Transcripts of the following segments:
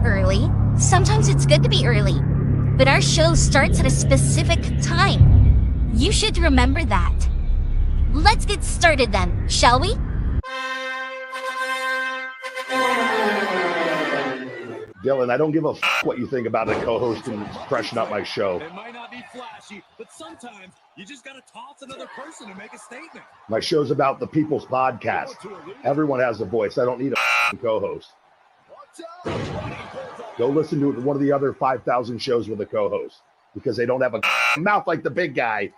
we're early. Sometimes it's good to be early. But our show starts at a specific time. You should remember that. Let's get started then, shall we? Dillon, I don't give a what you think about a co-host and freshen up my show. It might not be flashy, but sometimes you just got to toss another person to make a statement. My show's about the people's podcast. Everyone has a voice. I don't need a co-host. Go listen to one of the other 5,000 shows with a co-host because they don't have a mouth like the big guy.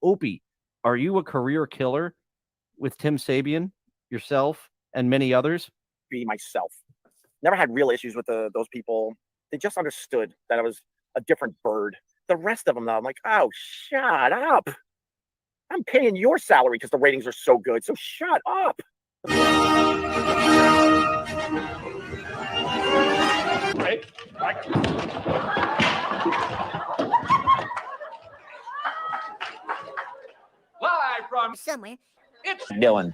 Opie, are you a career killer with Tim Sabian, yourself, and many others? Be myself. Never had real issues with those people. They just understood that I was a different bird. The rest of them, though, I'm like, oh, shut up. I'm paying your salary because the ratings are so good, so shut up. Right. Live from Somewhere. it's Dillon.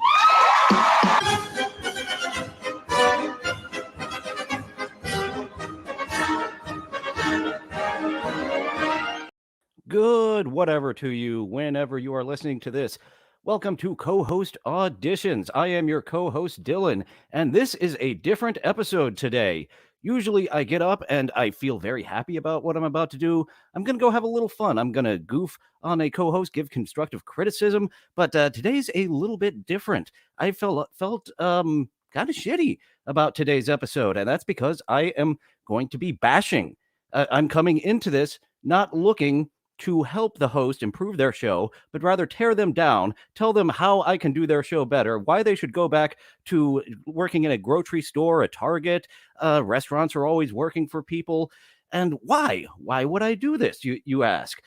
Good whatever to you whenever you are listening to this. Welcome to Co-Host Auditions. I am your co-host, Dillon, and this is a different episode today. Usually I get up and I feel very happy about what I'm about to do. I'm going to go have a little fun. I'm going to goof on a co-host, give constructive criticism, but today's a little bit different. I felt kind of shitty about today's episode, and that's because I am going to be bashing. I'm coming into this not looking to help the host improve their show, but rather tear them down, tell them how I can do their show better, why they should go back to working in a grocery store, a Target. Restaurants are always working for people. And why? Why would I do this, you ask?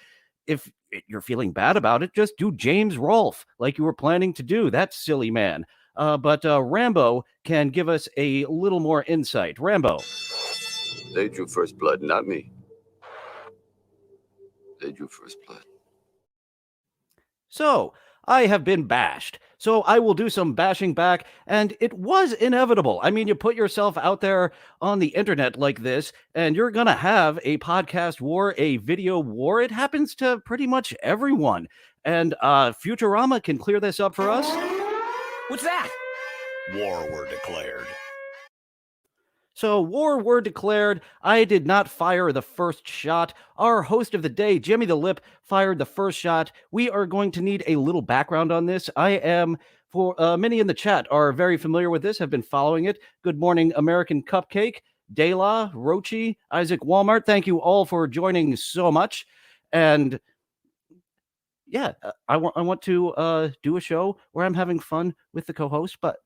If you're feeling bad about it, just do James Rolfe like you were planning to do. That silly man. But Rambo can give us a little more insight. Rambo. They drew first blood, not me. They drew first blood. So, I have been bashed. So I will do some bashing back, and it was inevitable. I mean, you put yourself out there on the internet like this, and you're going to have a podcast war, a video war. It happens to pretty much everyone. And Futurama can clear this up for us. what's that? War were declared. So, war were declared. I did not fire the first shot. Our host of the day, Jimmy the Lip, fired the first shot. We are going to need a little background on this. I am, for many in the chat are very familiar with this, have been following it. Good morning, American Cupcake, Dela, Rochi, Isaac Walmart. Thank you all for joining so much. And yeah, I want to do a show where I'm having fun with the co-host, but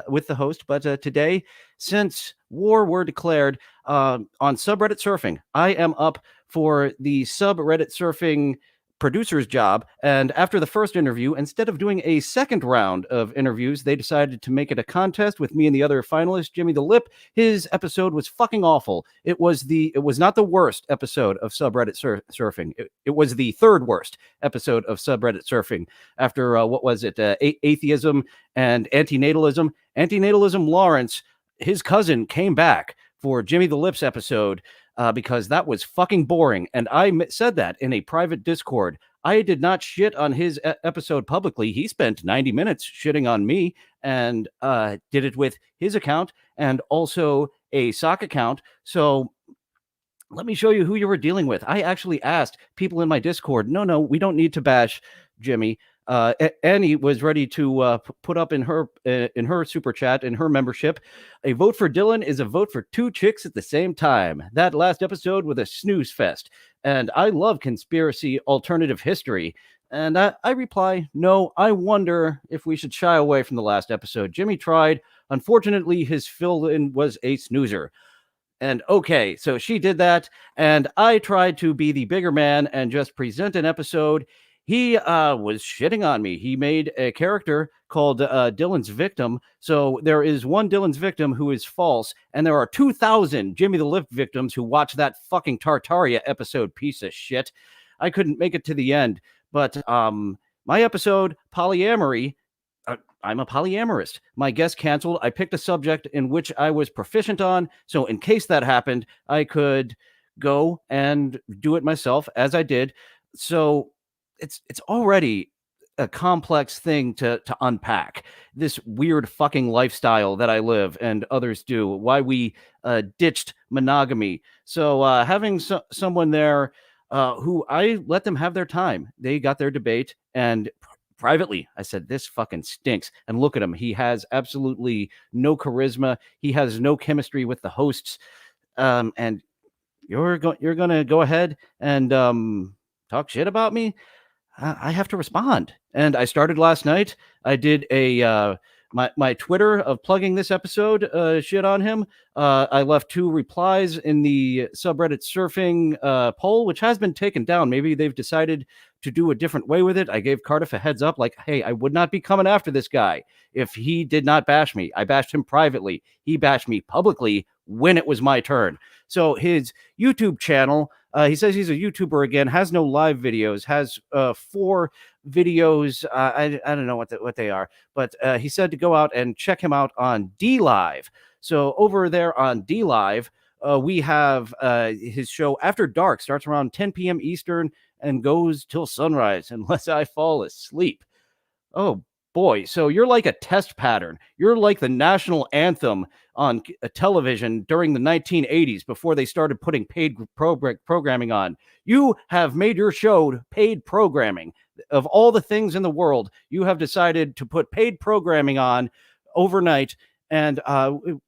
with the host. But today, since war were declared on subreddit surfing, I am up for the subreddit surfing producer's job. And after the first interview, instead of doing a second round of interviews, they decided to make it a contest with me and the other finalist, Jimmy the Lip. His episode was fucking awful. It was not the worst episode of subreddit surfing. It was the third worst episode of subreddit surfing after what was it? Atheism and antinatalism. Antinatalism Lawrence, his cousin, came back for Jimmy the Lip's episode. Because that was fucking boring. And I said that in a private Discord. I did not shit on his episode publicly. He spent 90 minutes shitting on me and did it with his account and also a sock account. So let me show you who you were dealing with. I actually asked people in my Discord, no, we don't need to bash Jimmy. Annie was ready to put up in her super chat, in her membership, a vote for Dillon is a vote for two chicks at the same time. That last episode was a snooze fest, and I love conspiracy alternative history. And I reply, no, I wonder if we should shy away from the last episode. Jimmy tried. Unfortunately, his fill-in was a snoozer. And okay, so she did that, and I tried to be the bigger man and just present an episode. He was shitting on me. He made a character called Dillon's Victim. So there is one Dillon's Victim who is false, and there are 2,000 Jimmy the Lip victims who watch that fucking Tartaria episode, piece of shit. I couldn't make it to the end. But my episode, Polyamory, I'm a polyamorist. My guest canceled. I picked a subject in which I was proficient on. So in case that happened, I could go and do it myself, as I did. So it's already a complex thing to unpack. This weird fucking lifestyle that I live and others do. Why we ditched monogamy. So having someone there who I let them have their time. They got their debate, and privately, I said, this fucking stinks. And look at him. He has absolutely no charisma. He has no chemistry with the hosts. And you're going to go ahead and talk shit about me? I have to respond. And I started last night. I did a my Twitter of plugging this episode shit on him. I left 2 replies in the subreddit surfing poll, which has been taken down. Maybe they've decided to do a different way with it. I gave Cardiff a heads up, like, hey, I would not be coming after this guy if he did not bash me. I bashed him privately. He bashed me publicly when it was my turn. So his YouTube channel, he says he's a YouTuber again, has no live videos, has 4 videos. I don't know what they are, but he said to go out and check him out on D Live. So over there on D Live, we have his show After Dark, starts around 10 p.m. Eastern and goes till sunrise unless I fall asleep. Oh boy, so you're like a test pattern. You're like the national anthem on television during the 1980s before they started putting paid programming on. You have made your show paid programming. Of all the things in the world, you have decided to put paid programming on overnight. And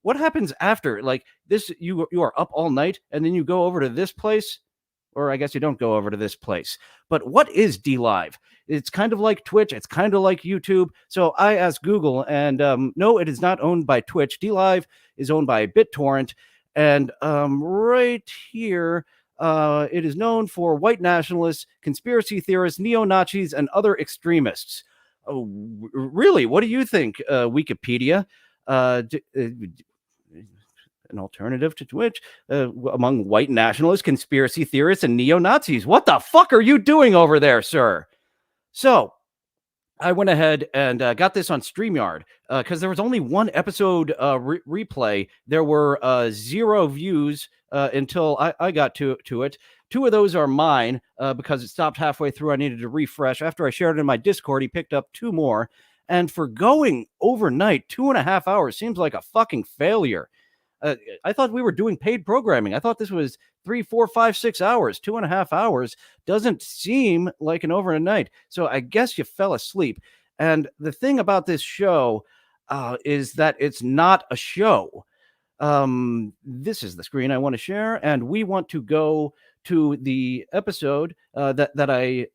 what happens after? Like this, you are up all night and then you go over to this place? Or I guess you don't go over to this place. But what is D Live? It's kind of like Twitch. It's kind of like YouTube. So I asked Google, and no, it is not owned by Twitch. D Live is owned by BitTorrent. And right here, it is known for white nationalists, conspiracy theorists, neo-Nazis, and other extremists. Oh, really? What do you think, Wikipedia? An alternative to Twitch among white nationalists, conspiracy theorists, and neo-Nazis. What the fuck are you doing over there, sir? So I went ahead and got this on StreamYard because there was only 1 episode replay. There were 0 views until I got to it. 2 of those are mine because it stopped halfway through. I needed to refresh. After I shared it in my Discord, he picked up 2 more. And for going overnight, 2.5 hours seems like a fucking failure. I thought we were doing paid programming. I thought this was 3, 4, 5, 6 hours. 2.5 hours doesn't seem like an overnight. So I guess you fell asleep. And the thing about this show is that it's not a show. This is the screen I want to share, and we want to go to the episode that I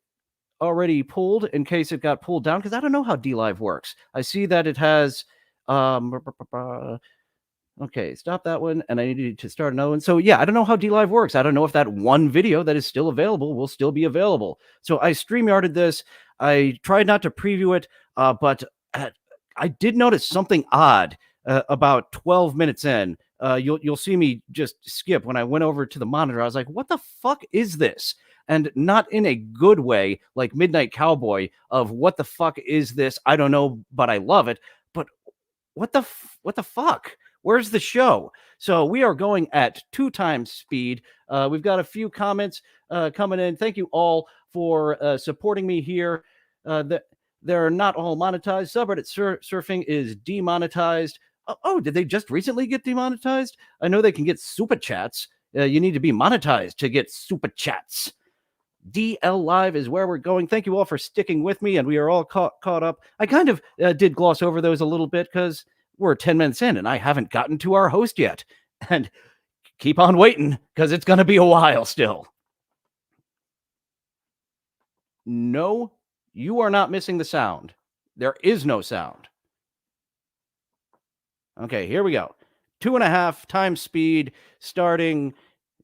already pulled in case it got pulled down, because I don't know how D Live works. I see that it has okay, stop that one, and I needed to start another one. So yeah, I don't know how D Live works. I don't know if that one video that is still available will still be available. So I StreamYarded this. I tried not to preview it, but I did notice something odd about 12 minutes in. You'll see me just skip. When I went over to the monitor, I was like, what the fuck is this? And not in a good way, like Midnight Cowboy of what the fuck is this? I don't know, but I love it. But what the fuck? Where's the show? So we are going at 2 times speed. We've got a few comments coming in. Thank you all for supporting me here. They're not all monetized. Subreddit surfing is demonetized. Oh, did they just recently get demonetized? I know they can get super chats. You need to be monetized to get super chats. DL Live is where we're going. Thank you all for sticking with me, and we are all caught up. I kind of did gloss over those a little bit because we're 10 minutes in, and I haven't gotten to our host yet. And keep on waiting, because it's going to be a while still. No, you are not missing the sound. There is no sound. Okay, here we go. 2.5 times speed, starting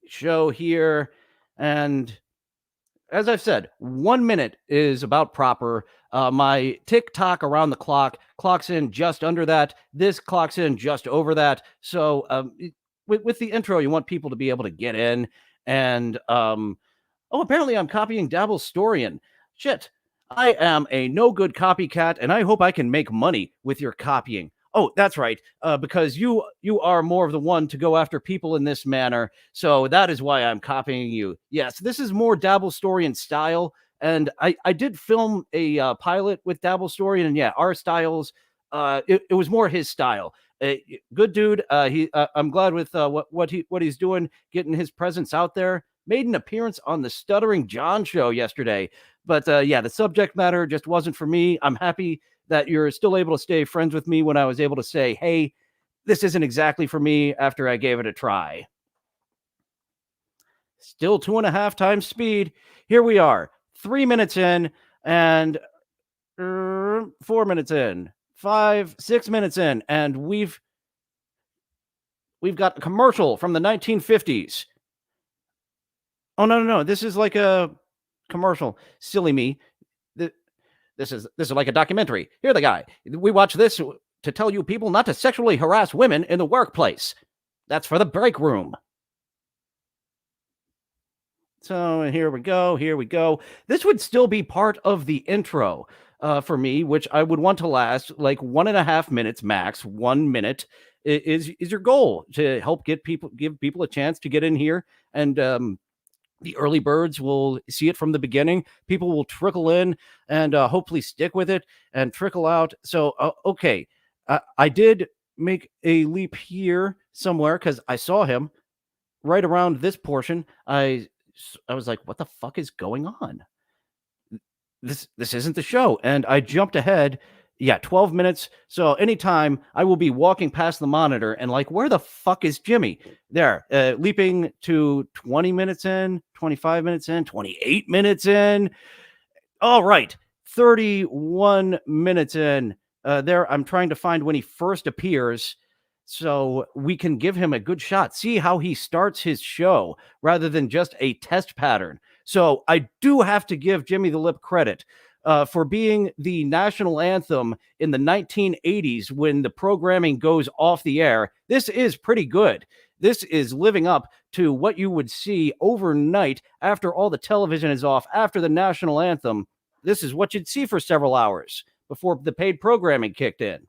show here. And as I've said, 1 minute is about proper. My tick-tock around the clock clocks in just under that. This clocks in just over that. So with the intro, you want people to be able to get in. And, oh, apparently I'm copying Dabble's story in. Shit. I am a no good copycat, and I hope I can make money with your copying. Oh, that's right. Because you are more of the one to go after people in this manner, so that is why I'm copying you. Yes, this is more Dabble Story in style, and I did film a pilot with Dabble Story, and yeah, our styles. It was more his style. Good dude. I'm glad with what he's doing, getting his presence out there. Made an appearance on the Stuttering John show yesterday. But yeah, the subject matter just wasn't for me. I'm happy that you're still able to stay friends with me when I was able to say, hey, this isn't exactly for me after I gave it a try. Still 2.5 times speed. Here we are, 3 minutes in, and 4 minutes in, 5, 6 minutes in, and we've got a commercial from the 1950s. Oh no, this is like a commercial. Silly me. This is like a documentary. Here the guy. We watch this to tell you people not to sexually harass women in the workplace. That's for the break room. So here we go. This would still be part of the intro for me, which I would want to last like 1.5 minutes max. 1 minute is your goal to help give people a chance to get in here, and the early birds will see it from the beginning. People will trickle in and hopefully stick with it and trickle out. So, okay. I did make a leap here somewhere because I saw him right around this portion. I was like, what the fuck is going on? This isn't the show. And I jumped ahead. Yeah, 12 minutes. So anytime I will be walking past the monitor and like, where the fuck is Jimmy? There, leaping to 20 minutes in, 25 minutes in, 28 minutes in. All right, 31 minutes in. There, I'm trying to find when he first appears so we can give him a good shot. See how he starts his show rather than just a test pattern. So I do have to give Jimmy the Lip credit for being the national anthem in the 1980s when the programming goes off the air. This is pretty good. This is living up to what you would see overnight after all the television is off, after the national anthem. This is what you'd see for several hours before the paid programming kicked in.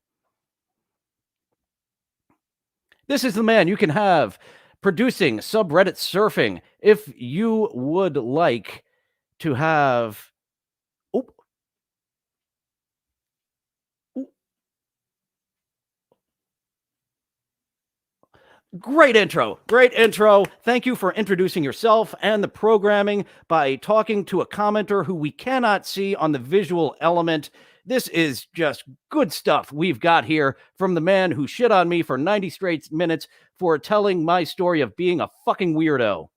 This is the man you can have producing subreddit surfing if you would like to have. Great intro. Thank you for introducing yourself and the programming by talking to a commenter who we cannot see on the visual element. This is just good stuff we've got here from the man who shit on me for 90 straight minutes for telling my story of being a fucking weirdo.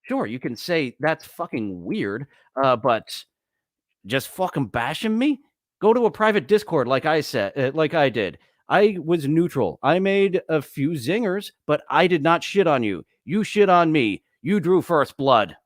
Sure, you can say that's fucking weird, but just fucking bashing me? Go to a private Discord like I said, like I did. I was neutral. I made a few zingers, but I did not shit on you. You shit on me. You drew first blood.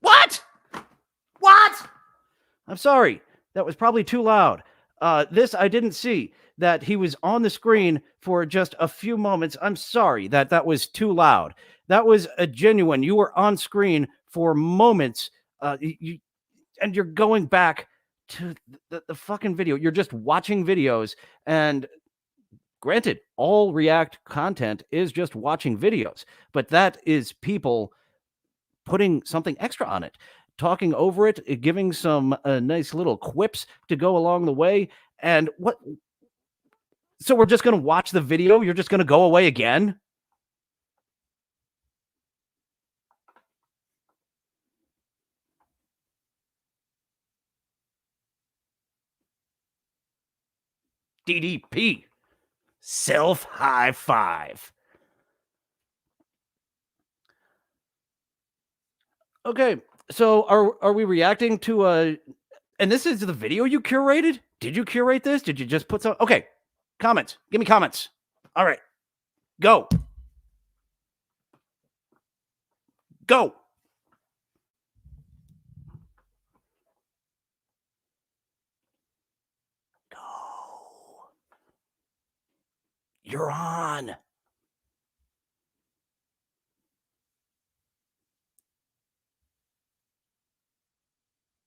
What? I'm sorry. That was probably too loud. This I didn't see that he was on the screen for just a few moments. I'm sorry that was too loud. That was a genuine. You were on screen for moments. And you're going back to the fucking video. You're just watching videos. And granted, all React content is just watching videos, but that is people putting something extra on it, talking over it, giving some nice little quips to go along the way. And what? So we're just going to watch the video? You're just going to go away again? DDP. Self high five. Okay, so are we reacting to and this is the video you curated? Did you curate this? Did you just put some? Okay, comments. Give me comments. All right, go. You're on.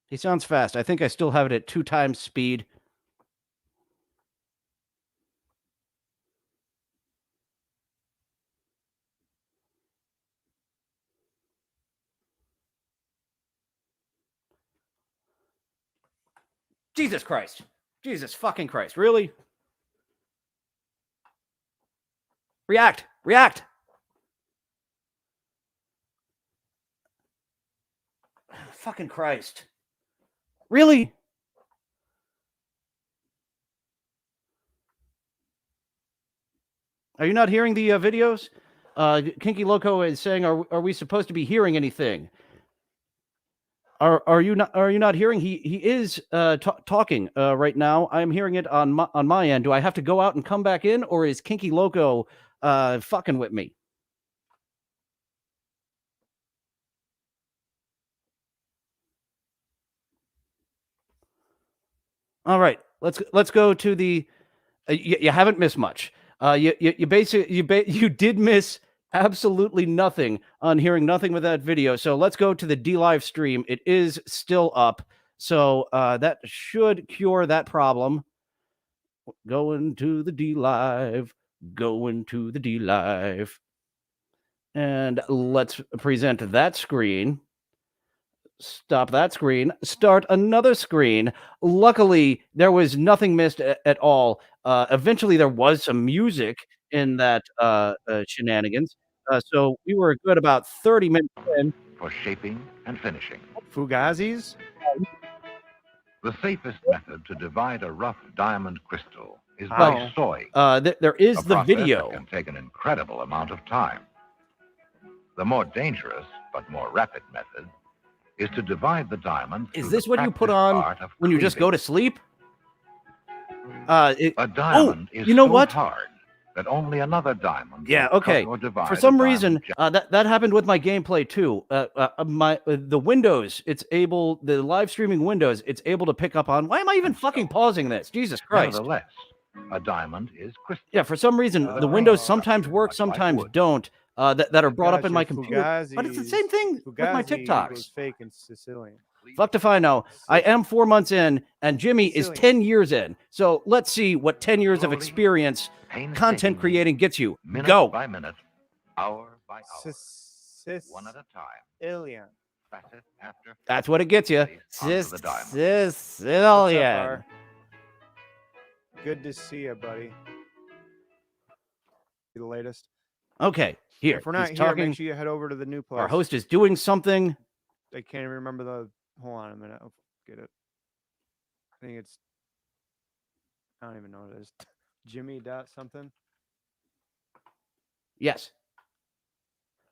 He sounds fast. I think I still have it at 2 times speed. Jesus Christ. Jesus fucking Christ. Really? React. React. Fucking Christ. Really? Are you not hearing the videos? Kinky Loco is saying, are we supposed to be hearing anything? Are you not hearing? He is talking right now. I'm hearing it on my end. Do I have to go out and come back in, or is Kinky Loco fucking with me? All right, let's go to the. You haven't missed much. You basically you did miss absolutely nothing on hearing nothing with that video. So let's go to the D live stream. It is still up, so that should cure that problem. Going to the D live. Going to the D live. And let's present that screen. Stop that screen. Start another screen. Luckily, there was nothing missed at all. Eventually, there was some music in that shenanigans. So we were good about 30 minutes in. For shaping and finishing. Fugazis? The safest method to divide a rough diamond crystal is by sawing. There is the video. That can take an incredible amount of time. The more dangerous but more rapid method is to divide the diamond. Is this what you put on when you just go to sleep? A diamond is you know so what? hard that only another diamond. Yeah, will okay. cut or divide For some a reason, diamond that happened with my gameplay too. The Windows, the live streaming Windows, it's able to pick up on. Why am I even fucking pausing this? Jesus Christ! Nevertheless, a diamond is crystal. Yeah, for some reason, the Windows sometimes work, sometimes don't. That are brought up in my computer, but it's the same thing with my TikToks. Was fake and Sicilian. Fuck if I know. I am 4 months in, and Jimmy is 10 years in. So let's see what 10 years of experience content creating gets you. Minute Go. by minute, hour by hour, one at a time. Alien. Facet after That's what it gets you. onto the diamond. Sicilian. Good to see you, buddy. The latest. Okay, here. If we're not he's here, talking. make sure you head over to the new place. Our host is doing something. I can't even remember the. Hold on a minute. I'll get it. I think it's. I don't even know what it is. Jimmy dot something. Yes.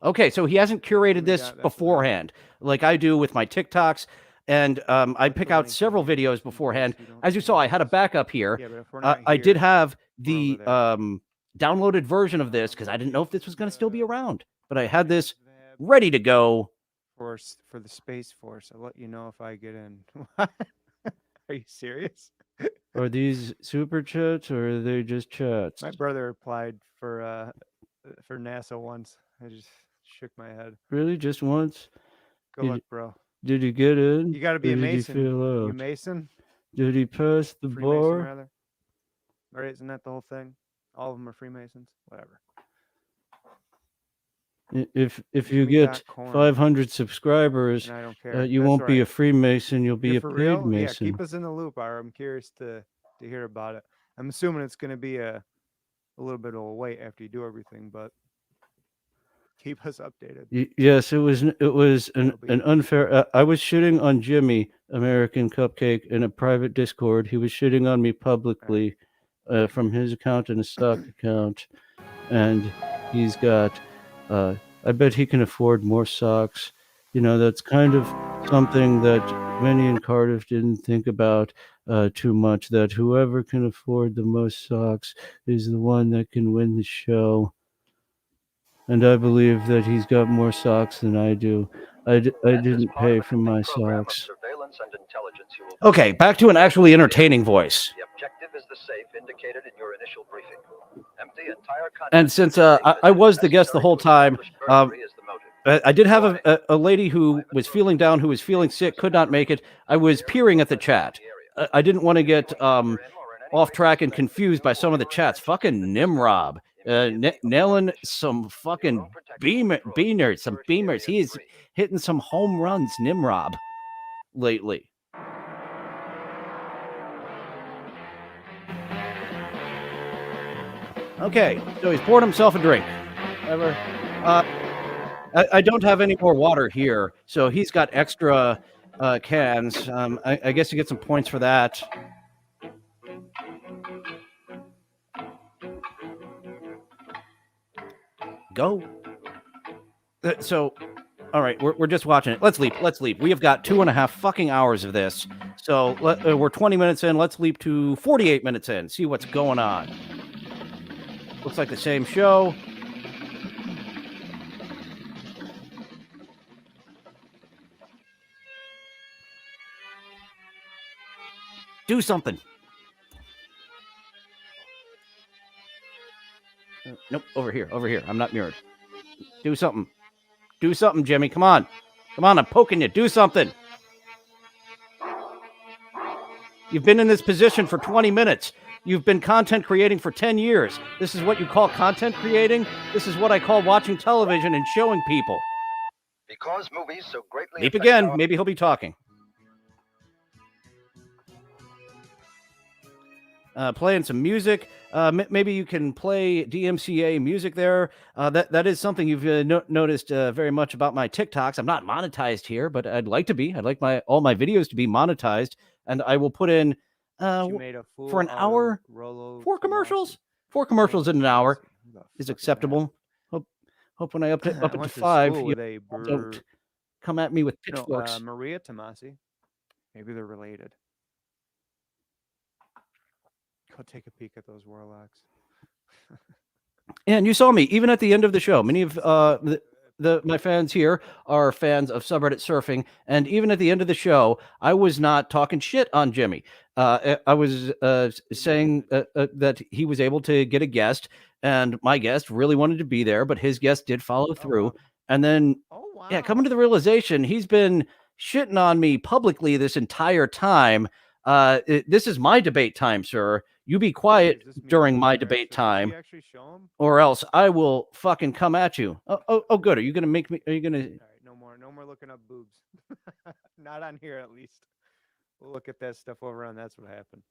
Okay, so he hasn't curated this beforehand like I do with my TikToks. And I pick out several videos beforehand. As you saw, I had a backup here. Yeah, but if we're not I here, did have the downloaded version of this because I didn't know if this was going to still be around. But I had this ready to go. for the Space Force. I'll let you know if I get in. Are you serious? Are these super chats or are they just chats? My brother applied for NASA once. I just shook my head. Really? Just once? Good luck, bro. Did he get in? You got to be a Mason. You Mason? Did he pass the Freemason, bar? rather. Or isn't that the whole thing? All of them are Freemasons? Whatever. If you get 500 subscribers, I don't care. you That's won't be a right. Freemason. You'll be You're a for paid real? Mason. Yeah, keep us in the loop. I'm curious to hear about it. I'm assuming it's going to be a little bit of a wait after you do everything, but keep us updated. Yes, it was an unfair. I was shitting on Jimmy, American Cupcake, in a private Discord. He was shitting on me publicly from his account and a stock account, and he's got. I bet he can afford more socks. You know, that's kind of something that Vinny and Cardiff didn't think about too much. That whoever can afford the most socks is the one that can win the show. And I believe that he's got more socks than I do. I didn't pay for my socks. Okay, back to an actually entertaining voice. The objective is the safe indicated in your initial briefing. Empty entire contents. And since I was the guest the whole time, I did have a lady who was feeling down, who was feeling sick, could not make it. I was peering at the chat. I didn't want to get off track and confused by some of the chats. Fucking Nimrob. Nailing some fucking beamers. He is hitting some home runs, Nimrob, lately. Okay, so he's poured himself a drink. I don't have any more water here, so he's got extra cans. I guess you get some points for that. Go. So, all right, we're just watching it. Let's leap. We have got 2.5 fucking hours of this. So we're 20 minutes in. Let's leap to 48 minutes in. See what's going on. Looks like the same show. Do something. Nope, over here. I'm not mirrored. Do something. Do something, Jimmy. Come on, I'm poking you. Do something. You've been in this position for 20 minutes. You've been content creating for 10 years. This is what you call content creating? This is what I call watching television and showing people. Because movies so greatly Leap again. Maybe he'll be talking. Playing some music. Maybe you can play DMCA music there. That is something you've noticed very much about my TikToks. I'm not monetized here, but I'd like to be. I'd like all my videos to be monetized, and I will put in for an hour 4 commercials. 4 commercials in an hour is acceptable. Hope when I up it to 5, you don't come at me with pitchforks. Maria Tomasi. Maybe they're related. Go take a peek at those warlocks. And you saw me even at the end of the show. Many of my fans here are fans of subreddit surfing, and even at the end of the show, I was not talking shit on Jimmy. I was saying that he was able to get a guest, and my guest really wanted to be there, but his guest did follow through. And then, coming to the realization, he's been shitting on me publicly this entire time. This is my debate time, sir. You be quiet during my debate time, or else I will fucking come at you. Oh, good. Are you gonna make me? Are you gonna? All right, no more looking up boobs. Not on here, at least. We'll look at that stuff over on That's What Happened.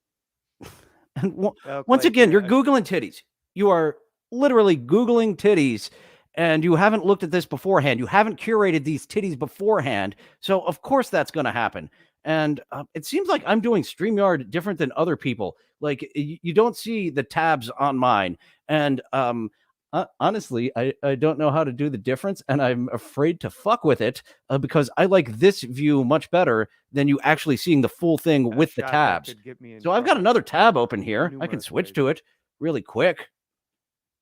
And once again, you're Googling titties. You are literally Googling titties, and you haven't looked at this beforehand. You haven't curated these titties beforehand, so of course that's going to happen. And it seems like I'm doing StreamYard different than other people. Like, you don't see the tabs on mine. And honestly, I don't know how to do the difference. And I'm afraid to fuck with it because I like this view much better than you actually seeing the full thing with the tabs. So I've got another tab open here. I can switch to it really quick.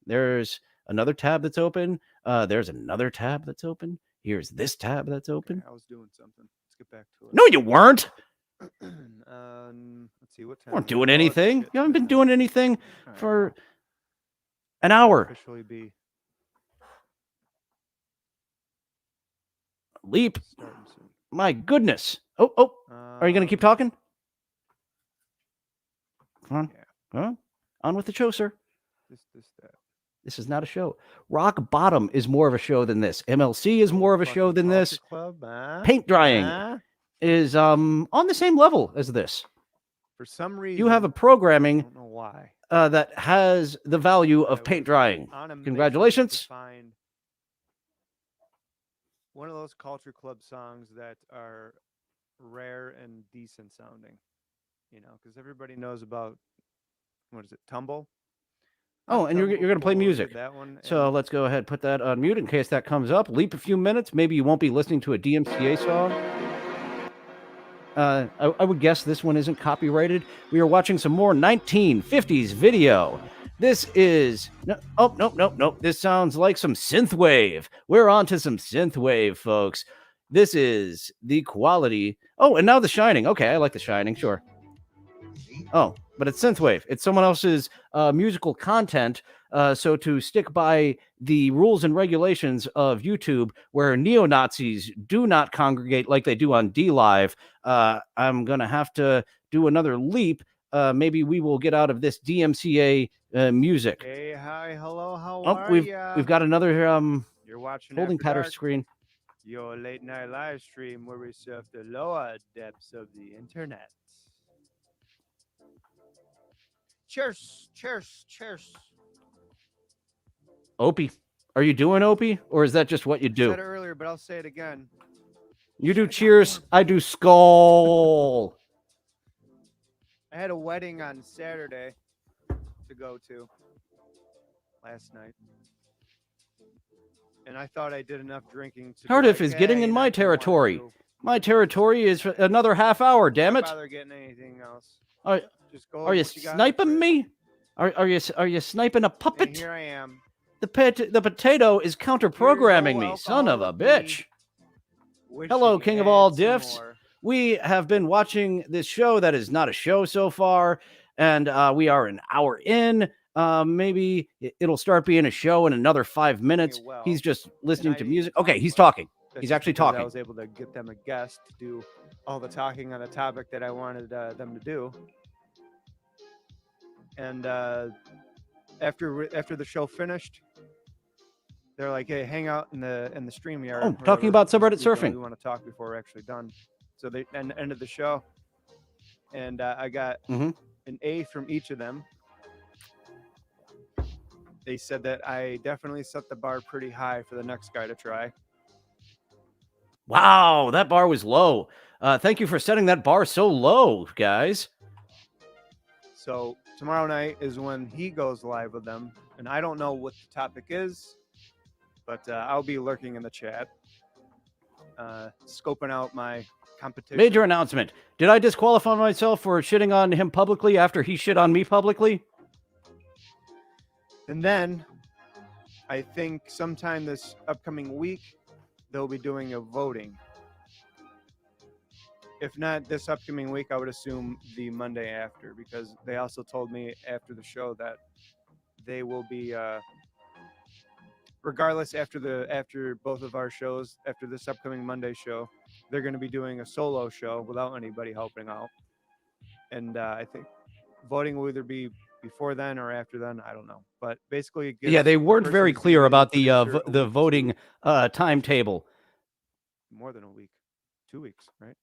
There's another tab that's open. There's another tab that's open. Here's this tab that's open. I was doing something. Let's get back to it. No, you weren't. Let's see what time. You weren't doing anything. You haven't been doing anything for an hour. Officially be Leap. My goodness. Oh. Are you going to keep talking? Come on. Yeah. On with the show, sir. That. This is not a show. Rock Bottom is more of a show than this. MLC is more of a show than this. Paint drying is on the same level as this. For some reason, you have a programming I don't know why. That has the value of paint drying. Congratulations. Find one of those Culture Club songs that are rare and decent sounding, because everybody knows about, what is it, Tumble? Oh, and you're going to play music. So let's go ahead and put that on mute in case that comes up. Leap a few minutes. Maybe you won't be listening to a DMCA song. I would guess this one isn't copyrighted. We are watching some more 1950s video. This is... Nope. This sounds like some synthwave. We're on to some synthwave, folks. This is the quality... Oh, and now The Shining. Okay, I like The Shining, sure. Oh, but it's synthwave. It's someone else's musical content. So to stick by the rules and regulations of YouTube, where neo-Nazis do not congregate like they do on DLive, I'm going to have to do another leap. Maybe we will get out of this DMCA music. Hey, hi, hello, how Oh, are we've ya? got another You're watching holding After pattern Dark, screen. your late night live stream where we surf the lower depths of the internet. Cheers, cheers, cheers. Opie, are you doing Opie, or is that just what you I do? said it earlier, but I'll say it again. You do cheers, I do skull. I had a wedding on Saturday to go to last night. And I thought I did enough drinking to be Cardiff like, is getting "Hey, in you're my not gonna wanna territory. do- My territory is another half hour, damn Don't it. bother getting anything else. Just go Are with you what you got in the sniping fridge." me? Are you sniping a And puppet? here I am. The potato is counter-programming me, son of a alcoholic me, bitch. Hello, wishing king of I all had some diffs. more. We have been watching this show that is not a show so far, and we are an hour in. Maybe it'll start being a show in another 5 minutes. He's just listening to music. Okay, he's talking. That's He's just actually because talking. I was able to get them a guest to do all the talking on the topic that I wanted them to do. And after the show finished, they're like, "Hey, hang out in the stream yard." Oh, whatever, talking about just subreddit because surfing. We want to talk before we're actually done. So they ended the show, and I got an A from each of them. They said that I definitely set the bar pretty high for the next guy to try. Wow, that bar was low. Thank you for setting that bar so low, guys. So tomorrow night is when he goes live with them, and I don't know what the topic is, but I'll be lurking in the chat, scoping out my competition. Major announcement. Did I disqualify myself for shitting on him publicly after he shit on me publicly? And then I think sometime this upcoming week, they'll be doing a voting. If not this upcoming week, I would assume the Monday after, because they also told me after the show that they will be, regardless, after both of our shows, after this upcoming Monday show, they're going to be doing a solo show without anybody helping out. And I think voting will either be before then or after then. I don't know, but basically, it gives Yeah, they the weren't person very who's clear gonna be about the producer a the week voting timetable. more than a week, 2 weeks, right?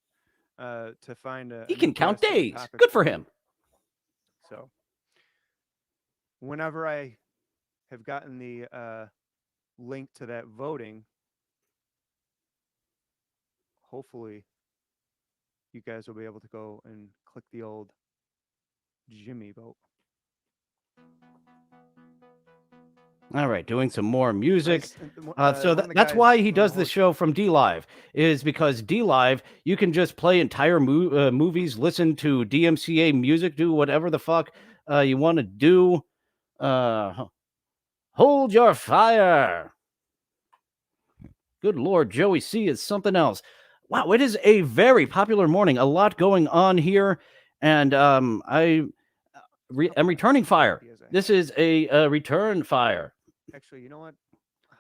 To find a He new can count guest or days. topic Good for to- him. So, whenever I have gotten the link to that voting, hopefully, you guys will be able to go and click the old Jimmy vote. All right, doing some more music. Nice. So One of the that's guys- why he one of does the the show from DLive, is because DLive, you can just play entire movies, listen to DMCA music, do whatever the fuck you want to do. Hold your fire. Good Lord, Joey C is something else. Wow, it is a very popular morning. A lot going on here, and I'm returning fire. This is a return fire. Actually, you know what?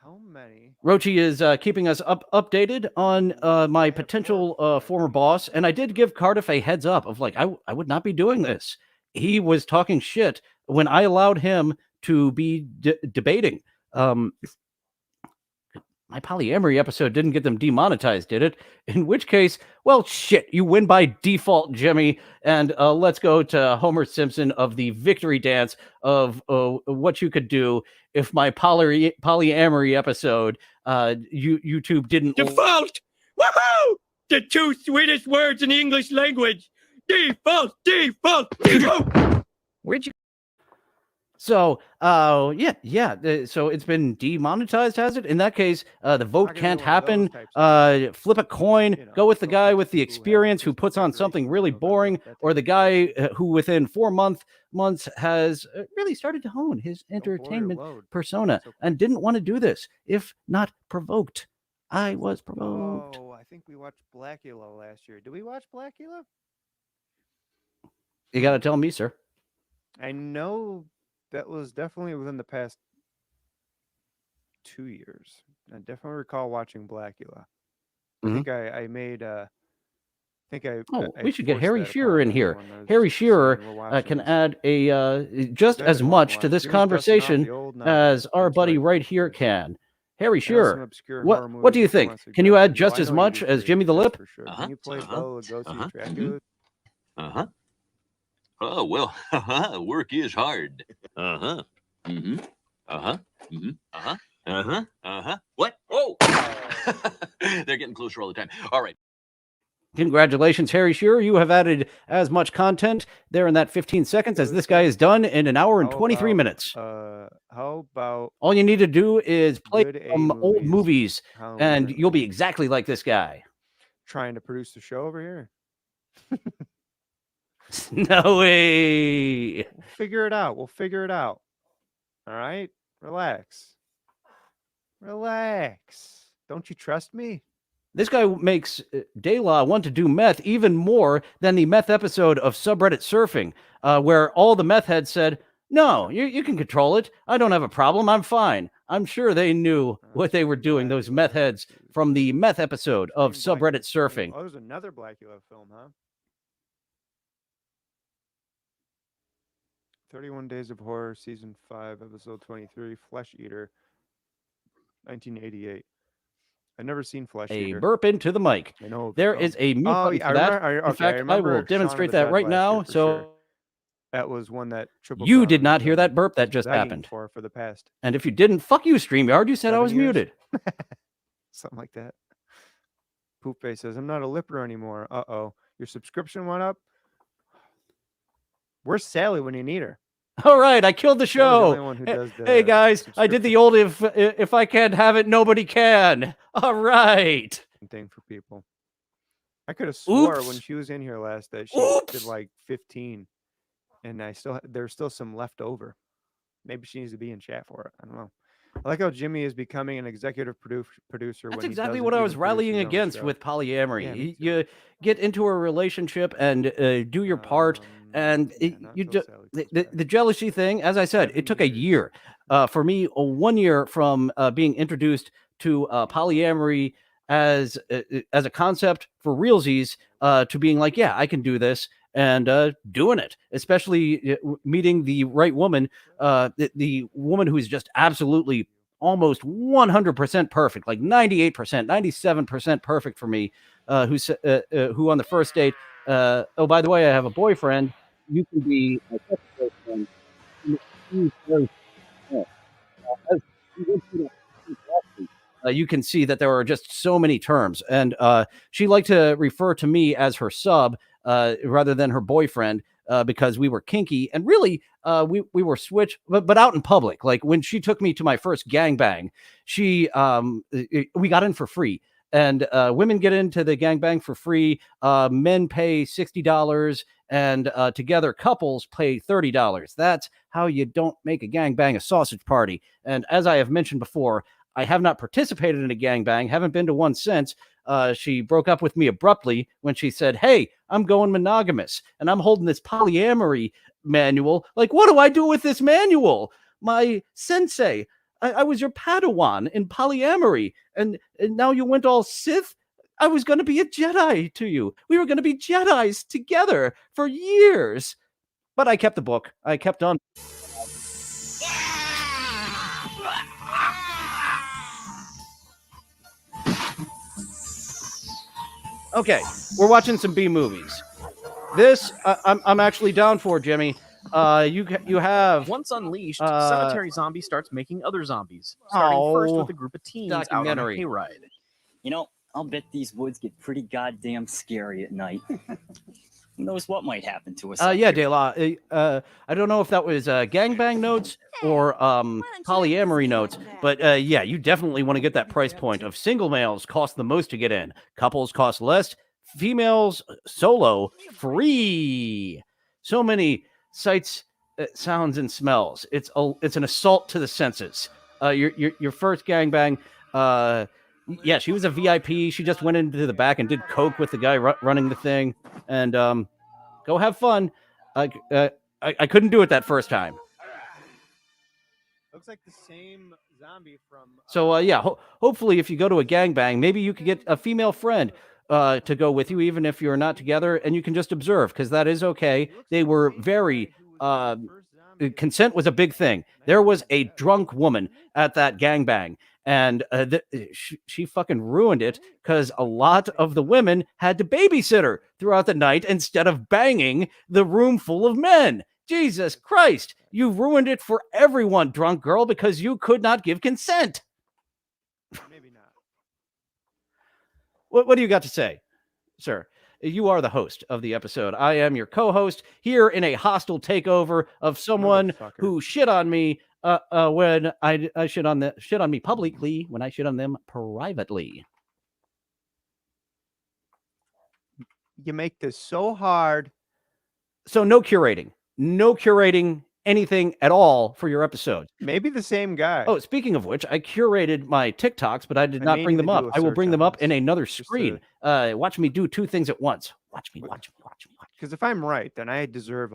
How many? Rochi is keeping us updated on my potential former boss, and I did give Cardiff a heads up of like I would not be doing this. He was talking shit when I allowed him to be debating. My polyamory episode didn't get them demonetized, did it? In which case, well, shit, you win by default, Jimmy. And let's go to Homer Simpson of the victory dance of what you could do if my polyamory episode, YouTube didn't... Default! Woohoo! The two sweetest words in the English language. Default, default, default. Where'd you... So, yeah. So it's been demonetized, has it? In that case, the vote can't happen. Flip a coin. Go with the guy with the experience who puts on something really boring, or the guy who within 4 months has really started to hone his entertainment persona and didn't want to do this if not provoked. I was provoked. Oh, I think we watched Blackula last year. Did we watch Blackula? You got to tell me, sir. I know that was definitely within the past 2 years. I definitely recall watching Blackula. I think I made We should get forced Harry that upon Shearer in here. everyone. I was Harry saying, Shearer "We're watching can this." add a just I've been as wanting much to to watch. this Jimmy's dusting off conversation the old as knives. our That's buddy right. right here can. Harry I know some Shearer, obscure horror what do you movies if he think? wants to Can you guess. add No, just I as know much you as three, Jimmy the that's Lip? for sure. Can you play Bela Lugosi Dracula? Oh, well, work is hard. Uh-huh. Mm-hmm. Uh-huh. Mm-hmm. Uh-huh. Uh-huh. Uh-huh. What? Oh! They're getting closer all the time. All right. Congratulations, Harry Shearer. You have added as much content there in that 15 seconds as this guy has done in an hour and 23 minutes. How about all you need to do is play good A some old movies, Halloween and Returns. you'll be exactly like this guy. Trying to produce the show over here? No way. We'll figure it out. We'll figure it out. All right? Relax. Relax. Don't you trust me? This guy makes De La want to do meth even more than the meth episode of Subreddit Surfing, where all the meth heads said, no, you can control it. I don't have a problem. I'm fine. I'm sure they knew what they were doing, those meth heads from the meth episode of Subreddit Surfing. Oh, there's another Blackula film, huh? 31 Days of Horror, Season 5, Episode 23, Flesh Eater, 1988. I've never seen Flesh Eater. A burp into the mic. I know. There is a mute button for that. In fact, I will demonstrate that right now. So that was one that Triple you Crown did not was, hear that burp that just begging happened. For the past. And if you didn't, fuck you, StreamYard. You said I 7 was years? muted. Something like that. Poopface says, I'm not a lipper anymore. Uh-oh. Your subscription went up? Where's Sally when you need her? All right, I killed the Sally's the only show. one who does the Hey guys, I did the old if I can't have it, nobody can. All right. Thing for people. I could have swore Oops. when she was in here last that she did like 15, and there's still some left over. Maybe she needs to be in chat for it. I don't know. I like how Jimmy is becoming an executive producer. That's when exactly he what I doesn't was even produce rallying his own against show. with polyamory. Yeah, me You get into a relationship and do your part, and the jealousy thing. As I said, it took a year for me. 1 year from being introduced to polyamory as a concept for realsies to being like, yeah, I can do this, and doing it, especially meeting the right woman, the woman who is just absolutely almost 100% perfect, like 98%, 97% perfect for me, who on the first date, oh, by the way, I have a boyfriend. You can be my second boyfriend. You can see that there are just so many terms, and she liked to refer to me as her sub rather than her boyfriend because we were kinky, and really we were switched, but out in public. Like when she took me to my first gangbang, we got in for free. And women get into the gangbang for free. Men pay $60, and together couples pay $30. That's how you don't make a gangbang a sausage party. And as I have mentioned before, I have not participated in a gangbang, haven't been to one since. She broke up with me abruptly when she said, hey, I'm going monogamous, and I'm holding this polyamory manual. Like, what do I do with this manual? My sensei, I was your Padawan in polyamory, and now you went all Sith? I was going to be a Jedi to you. We were going to be Jedis together for years. But I kept the book. I kept on. Okay, we're watching some B movies. This I'm actually down for, Jimmy. You have once unleashed, Cemetery Zombie starts making other zombies, starting first with a group of teens out on a hayride. You know, I'll bet these woods get pretty goddamn scary at night. Who knows what might happen to us? Yeah, De La. I don't know if that was gangbang notes or polyamory notes, but yeah, you definitely want to get that price point of single males cost the most to get in, couples cost less, females solo free. So many sights, sounds, and smells. It's an assault to the senses. Your first gangbang. Yeah, she was a VIP. She just went into the back and did coke with the guy running the thing. And go have fun. I couldn't do it that first time. Looks like the same zombie from. So yeah, hopefully if you go to a gangbang, maybe you could get a female friend to go with you, even if you're not together, and you can just observe, because that is okay. They were very consent was a big thing. There was a drunk woman at that gangbang, and she fucking ruined it because a lot of the women had to babysit her throughout the night instead of banging the room full of men. Jesus Christ, you ruined it for everyone, drunk girl, because you could not give consent. Maybe not. What do you got to say, sir? You are the host of the episode. I am your co-host here in a hostile takeover of someone who shit on me when I shit on me publicly when I shit on them privately. You make this so hard. So no curating anything at all for your episode. Maybe the same guy. Oh, speaking of which, I curated my TikToks, but I did not bring them up. I will bring them up in another screen. Watch me do two things at once. Watch me. Because if I'm right, then I deserve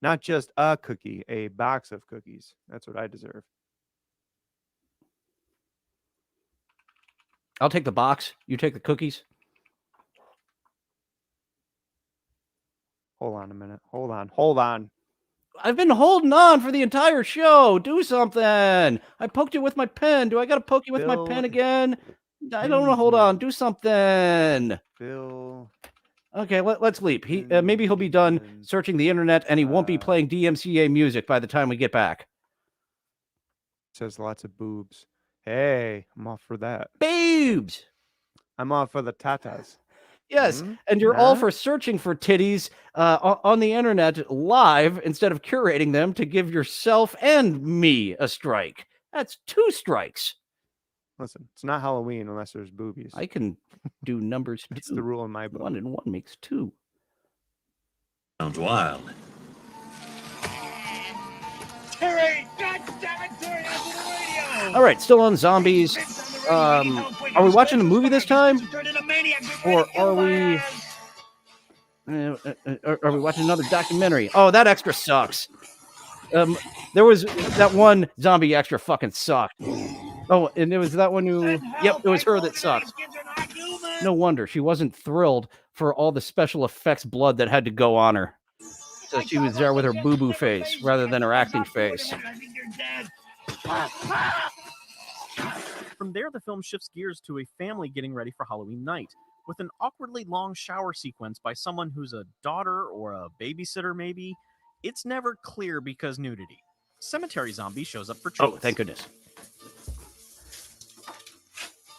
not just a cookie, a box of cookies. That's what I deserve. I'll take the box. You take the cookies. Hold on a minute. Hold on. I've been holding on for the entire show. Do something. I poked you with my pen. Do I got to poke you with my pen again? I don't know. Hold on. Do something. Bill. Okay, let's leap. Maybe he'll be done searching the internet, and he won't be playing DMCA music by the time we get back. Says lots of boobs. Hey, I'm off for that. Boobs. I'm off for the tatas. Yes, and you're all for searching for titties on the internet live instead of curating them to give yourself and me a strike. That's 2 strikes. Listen, it's not Halloween unless there's boobies. I can do numbers. It's the rule in my book. 1 and 1 makes 2. Sounds wild. Terry, goddammit, Terry, answer the radio! All right, still on zombies. Are we watching a movie this time, or are we watching another documentary? Oh, that extra sucks. There was that one zombie extra fucking sucked. Oh, and it was that one who. Yep, it was her that sucked. No wonder she wasn't thrilled for all the special effects blood that had to go on her. So she was there with her boo-boo face rather than her acting face. From there, the film shifts gears to a family getting ready for Halloween night, with an awkwardly long shower sequence by someone who's a daughter or a babysitter, maybe. It's never clear because nudity. Cemetery Zombie shows up for treats. Oh, thank goodness.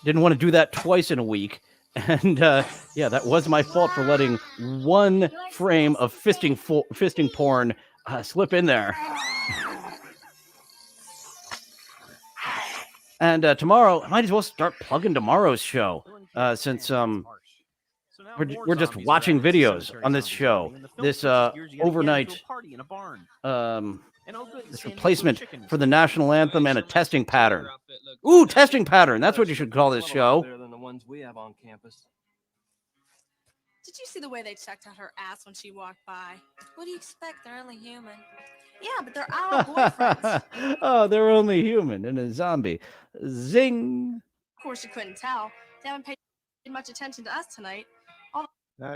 Didn't want to do that twice in a week. And yeah, that was my fault for letting one frame of fisting porn slip in there. And tomorrow, I might as well start plugging tomorrow's show, since we're just watching videos on this show. This overnight this replacement for the national anthem and a testing pattern. Ooh, testing pattern. That's what you should call this show. Better than the ones we have on campus. Did you see the way they checked out her ass when she walked by? What do you expect? They're only human. Yeah, but they're our boyfriends. Oh, they're only human and a zombie. Zing. Of course, you couldn't tell. They haven't paid much attention to us tonight. All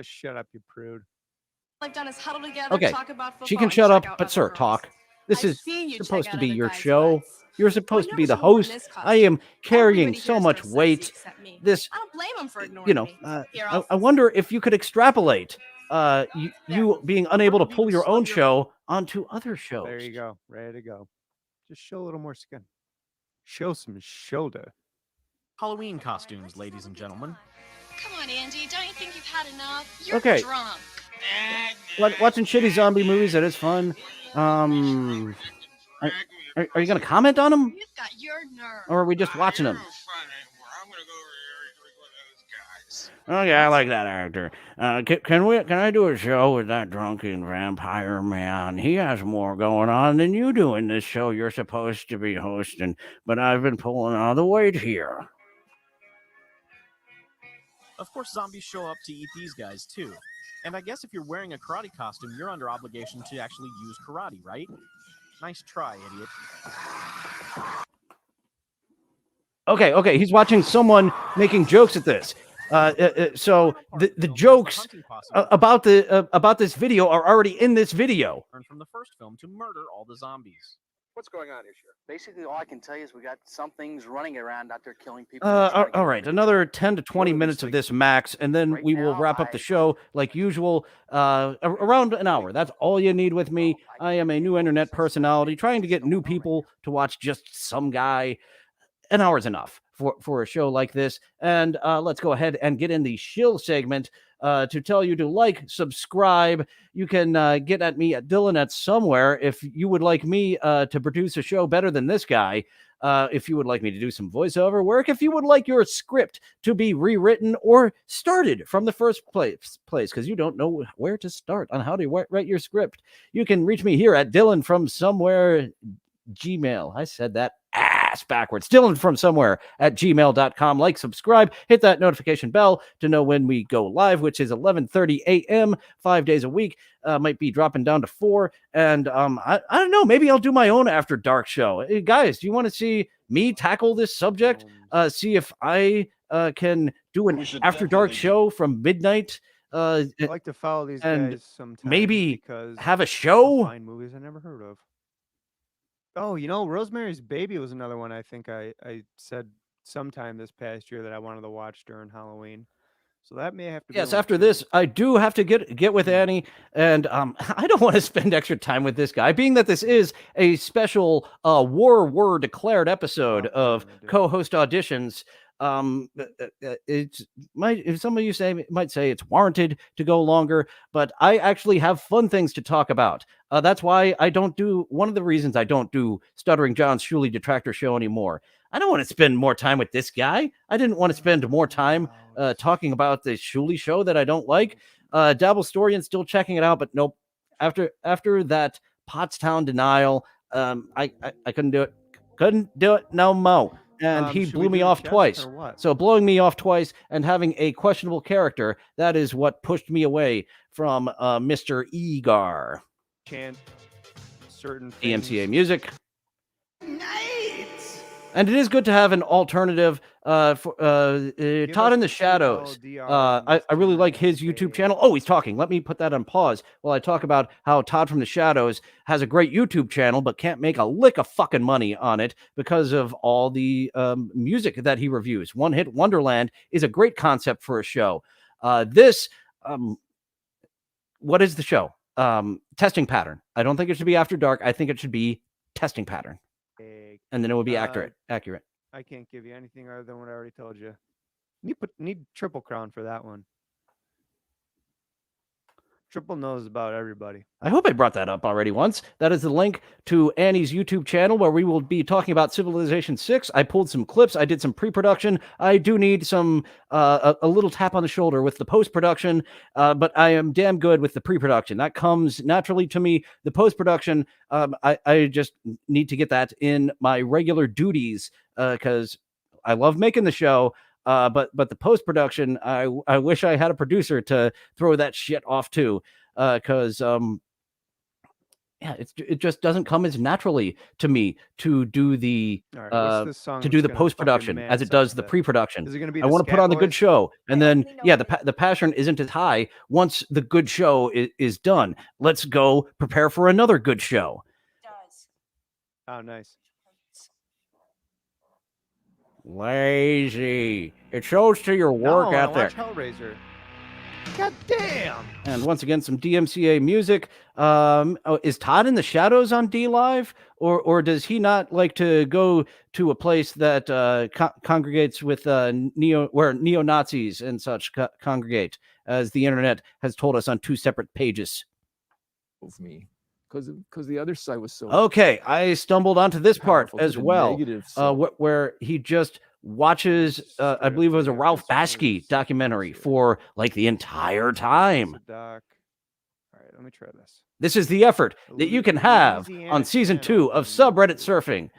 Shut up, you prude. they've done is huddle together, Okay, talk about football, she can and shut check up, out but other sir, girls. talk. This I've is seen you check supposed out to be other your guys' show. butts. You're supposed to be the noticed you wore host. this I am carrying Everybody so here's much so sexy weight. except me. This, I don't blame them for ignoring you know, me. Here, I'll I wonder if you could extrapolate you being unable to pull your own show onto other shows. There you go. Ready to go. Just show a little more skin. Show some shoulder. Halloween costumes, ladies and gentlemen. Come on, Andy. Don't you think you've had enough? You're Okay. drunk. Watching shitty zombie movies, that is fun. Are you going to comment on them? You've got your nerve. Or are we just watching them? Okay, I like that actor. Can I do a show with that drunken vampire man? He has more going on than you do in this show you're supposed to be hosting, but I've been pulling all the weight here. Of course, zombies show up to eat these guys, too. And I guess if you're wearing a karate costume, you're under obligation to actually use karate, right? Nice try, idiot. Okay, he's watching someone making jokes at this. So the jokes about this video are already in this video. Learn from the first film to murder all the zombies. What's going on here? Basically, all I can tell you is we got some things running around out there killing people. All right, another 10 to 20 minutes of this max, and then we will wrap up the show like usual. Around an hour. That's all you need with me. I am a new internet personality trying to get new people to watch just some guy. An hour is enough for a show like this. And let's go ahead and get in the shill segment to tell you to like, subscribe. You can get at me at Dillon at somewhere if you would like me to produce a show better than this guy. If you would like me to do some voiceover work, if you would like your script to be rewritten or started from the first place, because you don't know where to start on how to write your script, you can reach me here at Dillon from somewhere Gmail. I said that ass backwards. Dillon from somewhere at gmail.com. Like, subscribe, hit that notification bell to know when we go live, which is 11:30 a.m. 5 days a week. Might be dropping down to 4. And I don't know, maybe I'll do my own After Dark show. Hey, guys, do you want to see me tackle this subject? See if I can do an After Dark show from midnight. I like to follow these guys sometimes. Maybe because have a show. Find movies I never heard of. Oh, Rosemary's Baby was another one I think I said sometime this past year that I wanted to watch during Halloween. So that may have to be Yes, one after too. this, I do have to get with Annie, and I don't want to spend extra time with this guy, being that this is a special War Were Declared episode of co-host auditions. Some of you might say it's warranted to go longer, but I actually have fun things to talk about. That's why one of the reasons I don't do Stuttering John's Shuley Detractor Show anymore. I don't want to spend more time with this guy. I didn't want to spend more time talking about the Shuley show that I don't like. Dabble Storian still checking it out, but nope. After that Pottstown denial, I couldn't do it. Couldn't do it no more. And he blew me off twice. So blowing me off twice and having a questionable character, that is what pushed me away from Mr. Egar. Chant certain DMCA music. And it is good to have an alternative for Todd in the Shadows. I really like his YouTube channel. Oh, he's talking. Let me put that on pause while I talk about how Todd from the Shadows has a great YouTube channel, but can't make a lick of fucking money on it because of all the music that he reviews. One Hit Wonderland is a great concept for a show. What is the show? Testing Pattern. I don't think it should be After Dark. I think it should be Testing Pattern. And then it would be accurate. I can't give you anything other than what I already told you. Need Triple Crown for that one. Triple knows about everybody. I hope I brought that up already once. That is the link to Annie's YouTube channel where we will be talking about Civilization 6. I pulled some clips. I did some pre-production. I do need some a little tap on the shoulder with the post-production, but I am damn good with the pre-production. That comes naturally to me. The post-production, I just need to get that in my regular duties because I love making the show. But the post-production, I wish I had a producer to throw that shit off to, because it just doesn't come as naturally to me to do the post-production as it does the pre-production. Is it gonna be I want to put on the good show, and then the passion isn't as high once the good show is done. Let's go prepare for another good show. Oh, nice. Lazy. It shows to your work out there. Watch Hellraiser. God damn. And once again, some DMCA music. Is Todd in the Shadows on D Live, or does he not like to go to a place that congregates with where neo-Nazis and such congregate, as the internet has told us on 2 separate pages? Of me. Because the other side was so okay. I stumbled onto this part as well, negative, where he just watches. I believe it was a Ralph Bakshi documentary for like the entire time. All right, let me try this. This is the effort that you can have on season 2 of Subreddit Surfing.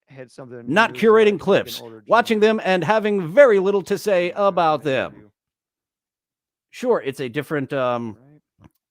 Had something not curating clips, watching them and having very little to say about them. sure, it's a different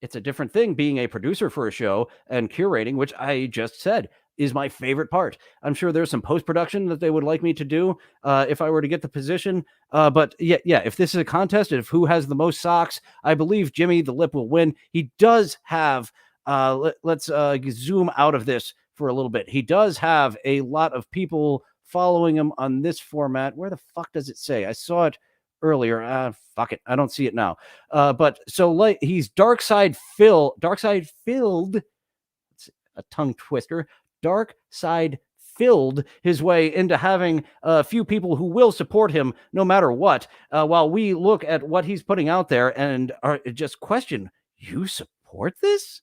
it's a different thing being a producer for a show and curating, which I just said is my favorite part. I'm sure there's some post-production that they would like me to do if I were to get the position. But yeah, if this is a contest of who has the most socks, I believe Jimmy the Lip will win. He does have, let's zoom out of this for a little bit. He does have a lot of people following him on this format. Where the fuck does it say? I saw it earlier. Fuck it. I don't see it now. But so like he's dark side filled, it's a tongue twister, dark side filled his way into having a few people who will support him no matter what, while we look at what he's putting out there and are just question, you support this?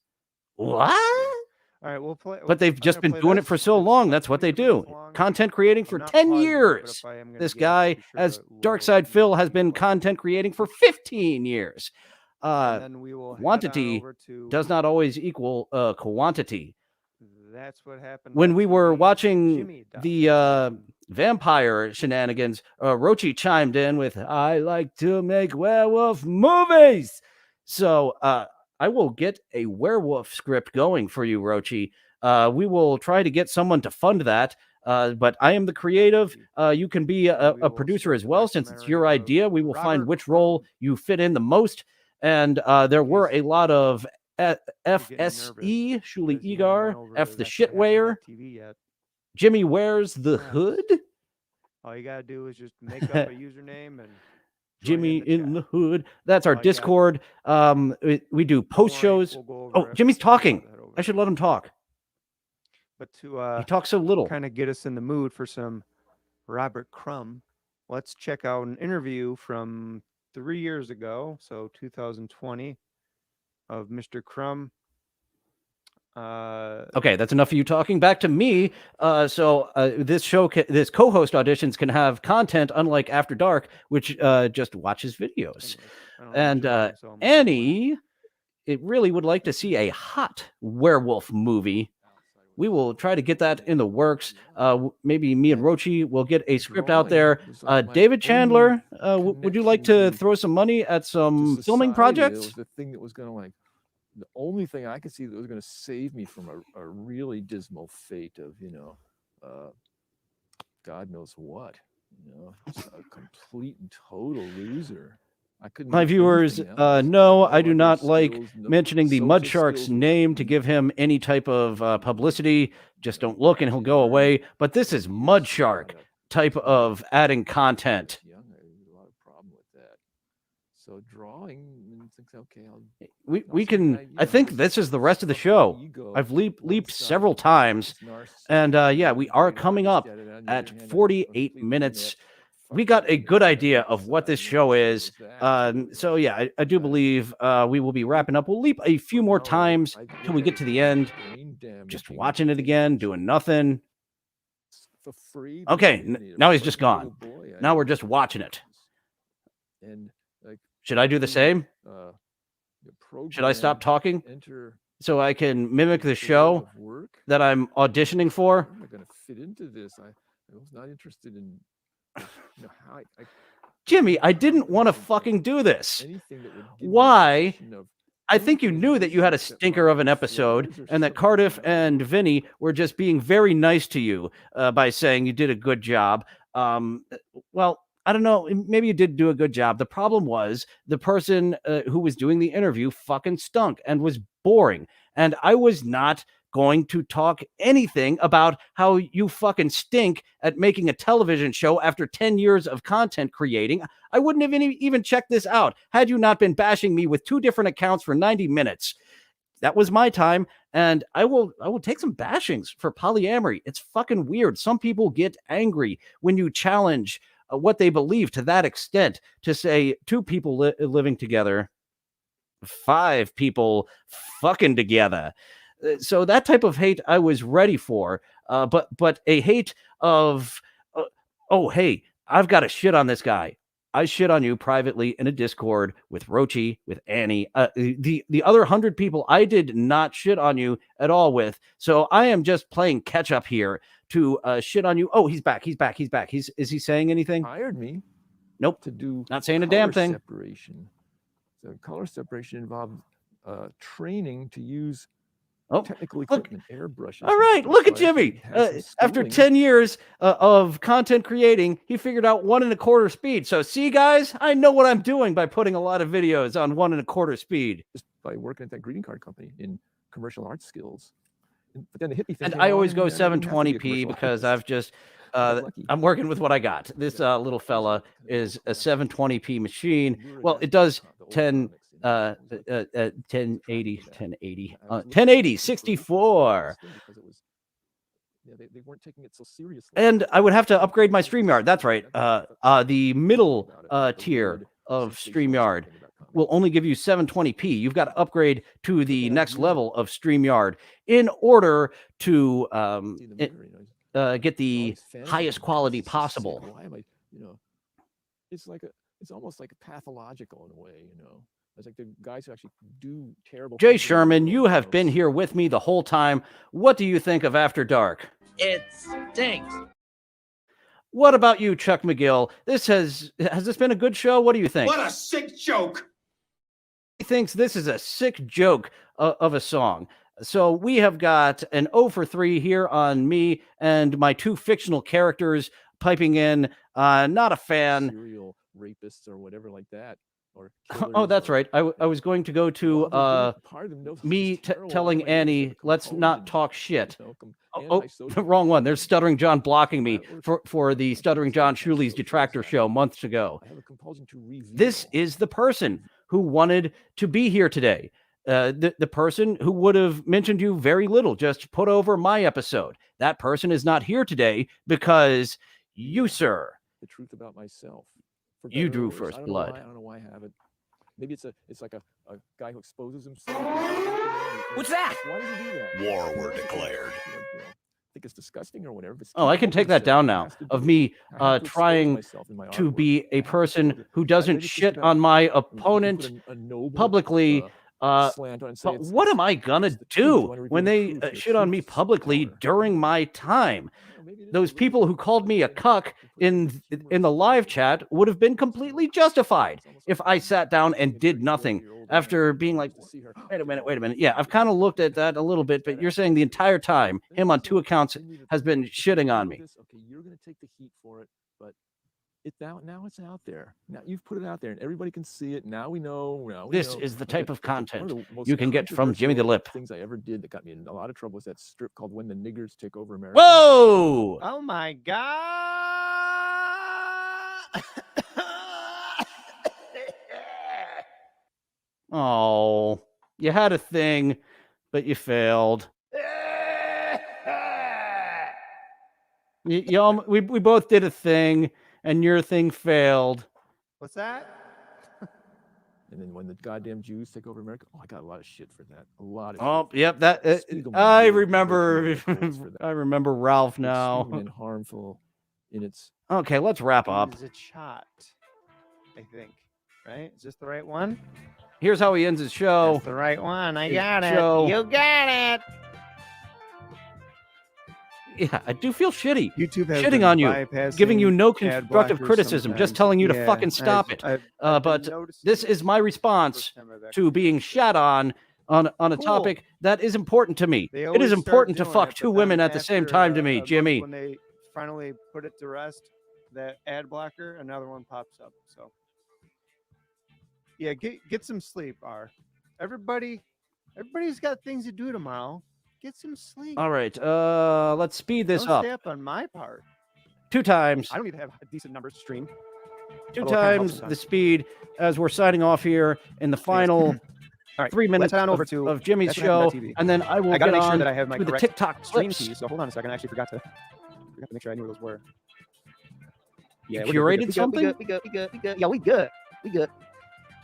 What? All right, we'll play. But they've just been doing it for so long. That's what they do. Content creating for 10 years. This guy, as Darkside Phil, has been content creating for 15 years. Quantity does not always equal quantity. That's what happened when we were watching the vampire shenanigans. Rochi chimed in with, "I like to make werewolf movies." So I will get a werewolf script going for you, Rochi. We will try to get someone to fund that. But I am the creative. You can be a producer as well, since it's your idea. We will find which role you fit in the most. And there were a lot of FSE, Shuli Egar, F the shitwear. Jimmy wears the hood. All you gotta do is just make up a username and Jimmy in the hood. That's our Discord. We do post shows. Oh, Jimmy's talking. I should let him talk. But to he talks so little. Kind of get us in the mood for some Robert Crumb, let's check out an interview from 3 years ago, so 2020, of Mr. Crumb. Okay, that's enough of you talking. Back to me. So this show, this co-host auditions can have content unlike After Dark, which just watches videos. And Annie, it really would like to see a hot werewolf movie. We will try to get that in the works. Maybe me and Rochi will get a script out there. David Chandler, would you like to throw some money at some filming projects? It was the thing that was going to the only thing I could see that was going to save me from a really dismal fate of, God knows what, just a complete and total loser. I couldn't. My viewers, no, I do not like mentioning the Mud Shark's name to give him any type of publicity. Just don't look and he'll go away. But this is Mud Shark type of adding content. I had a lot of problem with that. So drawing, okay, we can. I think this is the rest of the show. I've leaped several times, and yeah, we are coming up at 48 minutes. We got a good idea of what this show is. So yeah, I do believe we will be wrapping up. We'll leap a few more times till we get to the end. Just watching it again, doing nothing. Okay, now he's just gone. Now we're just watching it. Should I do the same? Should I stop talking so I can mimic the show that I'm auditioning for? I'm not going to fit into this. I was not interested in how Jimmy, I didn't want to fucking do this. Why? I think you knew that you had a stinker of an episode and that Cardiff and Vinny were just being very nice to you by saying you did a good job. Well, I don't know. Maybe you did do a good job. The problem was the person who was doing the interview fucking stunk and was boring. And I was not going to talk anything about how you fucking stink at making a television show after 10 years of content creating. I wouldn't have even checked this out had you not been bashing me with 2 different accounts for 90 minutes. That was my time, and I will take some bashings for polyamory. It's fucking weird. Some people get angry when you challenge what they believe to that extent, to say 2 people living together, 5 people fucking together. So that type of hate I was ready for, but a hate of, oh, hey, I've got to shit on this guy. I shit on you privately in a Discord with Rochi, with Annie. The other 100 people, I did not shit on you at all with. So I am just playing catch up here to shit on you. Oh, he's back. Is he saying anything? Hired me. Nope. To do not saying a damn thing. Separation. So color separation involved training to use technical look. equipment, airbrushes. All right, look at Jimmy. After 10 years of content creating, he figured out 1 1/4 speed. So see, guys, I know what I'm doing by putting a lot of videos on 1 1/4 speed. Just by working at that greeting card company in commercial art skills. But then the hippie thing And came I along always and go I didn't have to be a 720p commercial because artist. I've just I'm working with what I got. This little fella is a 720p machine. Well, it does 1080 64. They weren't taking it so seriously. And I would have to upgrade my StreamYard. That's right. The middle tier of StreamYard will only give you 720p. You've got to upgrade to the next level of StreamYard in order to get the highest quality possible. Why am I, it's almost like pathological in a way, It's like the guys who actually do terrible. Jay Sherman, you have been here with me the whole time. What do you think of After Dark? It stinks. What about you, Chuck McGill? Has this been a good show? What do you think? What a sick joke. He thinks this is a sick joke of a song. So we have got an 0 for 3 here on me and my 2 fictional characters piping in. Not a fan. Serial rapists or whatever like that. Oh, that's right. I was going to go to me telling Annie, let's not talk shit. Oh, wrong one. There's Stuttering John blocking me for the Stuttering John Shuli's Detractor show months ago. This is the person who wanted to be here today. The person who would have mentioned you very little, just put over my episode. That person is not here today because you, sir. The truth about myself. You drew first blood. I don't know why I haven't. Maybe it's like a guy who exposes himself. What's that? Why did he do that? War were declared. I think it's disgusting or whatever. Oh, I can take that down now. Of me trying to be a person who doesn't shit on my opponent publicly. But what am I gonna do when they shit on me publicly during my time? Those people who called me a cuck in the live chat would have been completely justified if I sat down and did nothing after being like, wait a minute. Yeah, I've kind of looked at that a little bit, but you're saying the entire time him on 2 accounts has been shitting on me. Okay, you're gonna take the heat for it, but now it's out there. Now you've put it out there, and everybody can see it. Now we know. This is the type of content you can get from Jimmy the Lip. Things I ever did that got me in a lot of trouble was that strip called "When the Niggers Take Over America." Whoa! Oh my God! Oh, you had a thing, but you failed. We both did a thing, and your thing failed. What's that? And then when the goddamn Jews take over America, I got a lot of shit for that. A lot of. Oh, shit. Yep. That I remember. I remember Ralph now. Extreme and harmful in its. Okay, let's wrap up. It's a shot, I think. Right? Is this the right one? Here's how he ends his show. That's the right one. I got it. Show. You got it. Yeah, I do feel shitty. YouTube has shitting on you, giving you no constructive criticism, just telling you to fucking stop it. But this is my response to being shat on a topic that is important to me. It is important to fuck 2 women at the same time to me, Jimmy. When they finally put it to rest, that ad blocker, another one pops up. So yeah, get some sleep, R. Everybody's got things to do tomorrow. Get some sleep. All right, let's speed this Don't up. stay up on my part. 2 times. I don't even have decent numbers to stream. 2 times the speed as we're signing off here in the final 3 minutes head on over to of Jimmy's show, and then I will gotta get make sure on that I have my to the correct TikTok stream clips. keys. So hold on a second. I actually forgot to make sure I knew what those were. You we're good, curated something? We good. Yeah, we good.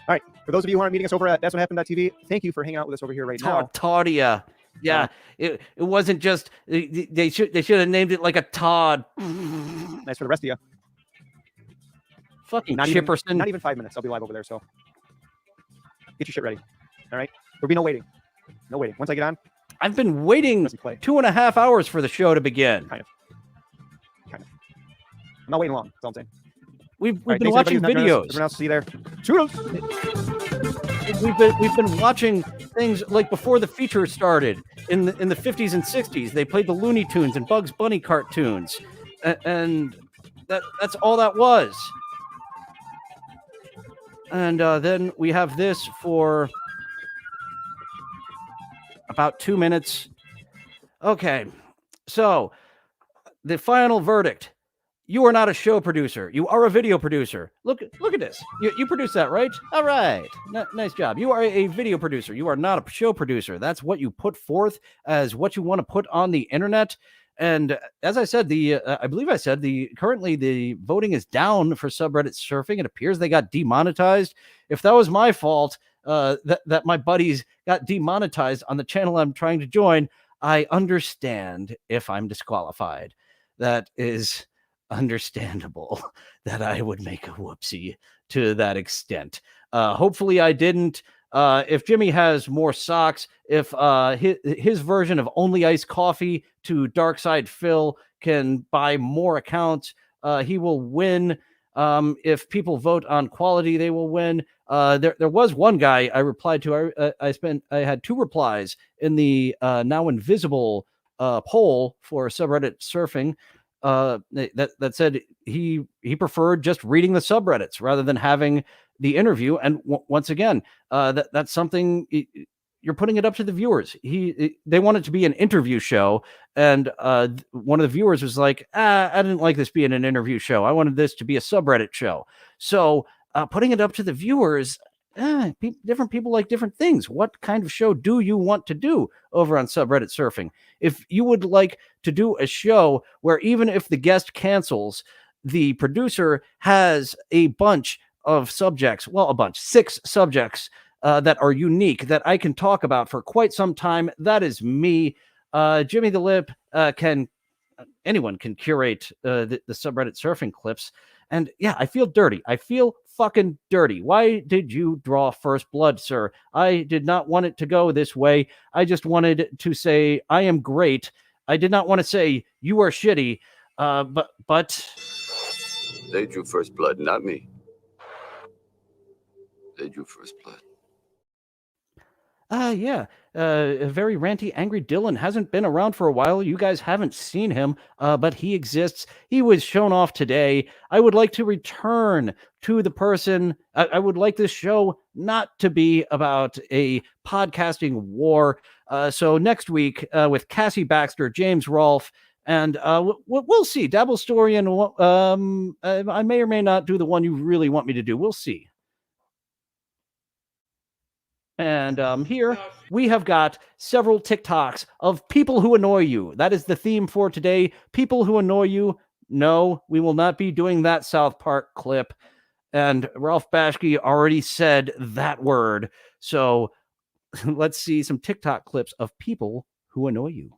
All right. For those of you who aren't meeting us over at That's What Happened.tv, thank you for hanging out with us over here right now. Tardia. Yeah, it wasn't just they should have named it like a Todd. Nice for the rest of you. Fucking not Chipperson. Not even 5 minutes. I'll be live over there. So get your shit ready. All right. There'll be no waiting. No waiting. Once I get on, I've been waiting 2.5 hours for the show to begin. Kind of. I'm not waiting long. That's all I'm saying. We've All right, been thanks, watching everybody who's not joining us. videos. Everyone else, see you there. Toodles. we've been watching things like before the feature started in the 50s and 60s. They played the Looney Tunes and Bugs Bunny cartoons, and that's all that was. And then we have this for about 2 minutes. Okay, so the final verdict. You are not a show producer. You are a video producer. Look at this. You produce that, right? All right. Nice job. You are a video producer. You are not a show producer. That's what you put forth as what you want to put on the internet. And as I said, I believe I said currently the voting is down for subreddit surfing. It appears they got demonetized. If that was my fault, that my buddies got demonetized on the channel I'm trying to join, I understand if I'm disqualified. That is understandable that I would make a whoopsie to that extent. Hopefully I didn't. If Jimmy has more socks, if his version of Only Iced Coffee to Darkside Phil can buy more accounts, he will win. If people vote on quality, they will win. There was one guy I replied to. I had 2 replies in the now invisible poll for subreddit surfing. That said he preferred just reading the subreddits rather than having the interview. And once again, that's something you're putting it up to the viewers. They want it to be an interview show, and one of the viewers was like, I didn't like this being an interview show. I wanted this to be a subreddit show. So putting it up to the viewers. Different people like different things. What kind of show do you want to do over on subreddit surfing? If you would like to do a show where even if the guest cancels, the producer has a bunch of subjects, 6 subjects that are unique that I can talk about for quite some time, that is me. Jimmy the Lip anyone can curate the subreddit surfing clips. And yeah, I feel dirty. I feel fucking dirty. Why did you draw first blood, sir? I did not want it to go this way. I just wanted to say I am great. I did not want to say you are shitty. But They drew first blood, not me. They drew first blood. Yeah. A very ranty, angry Dillon hasn't been around for a while. You guys haven't seen him, but he exists. He was shown off today. I would like to return to the person. I would like this show not to be about a podcasting war. So next week with Cassie Baxter, James Rolfe, and we'll see. Dabble Story, and I may or may not do the one you really want me to do. We'll see. And here we have got several TikToks of people who annoy you. That is the theme for today. People who annoy you. No, we will not be doing that South Park clip. And Ralph Bashke already said that word. So let's see some TikTok clips of people who annoy you.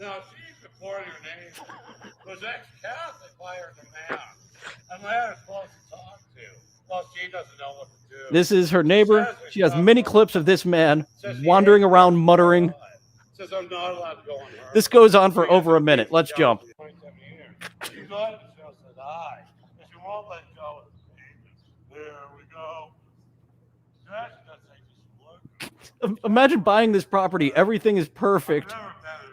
Now, she's reporting her name was ex-Catholic by her demand. And we're supposed to talk to. Well, she doesn't know what to do. This is her neighbor. She has many clips of this man wandering around muttering. Says I'm not allowed to go on her. This goes on for over a minute. Let's jump. She's glad the show said hi. And she won't let go of the pages. There we go. She actually does say just look. Imagine buying this property. Everything is perfect.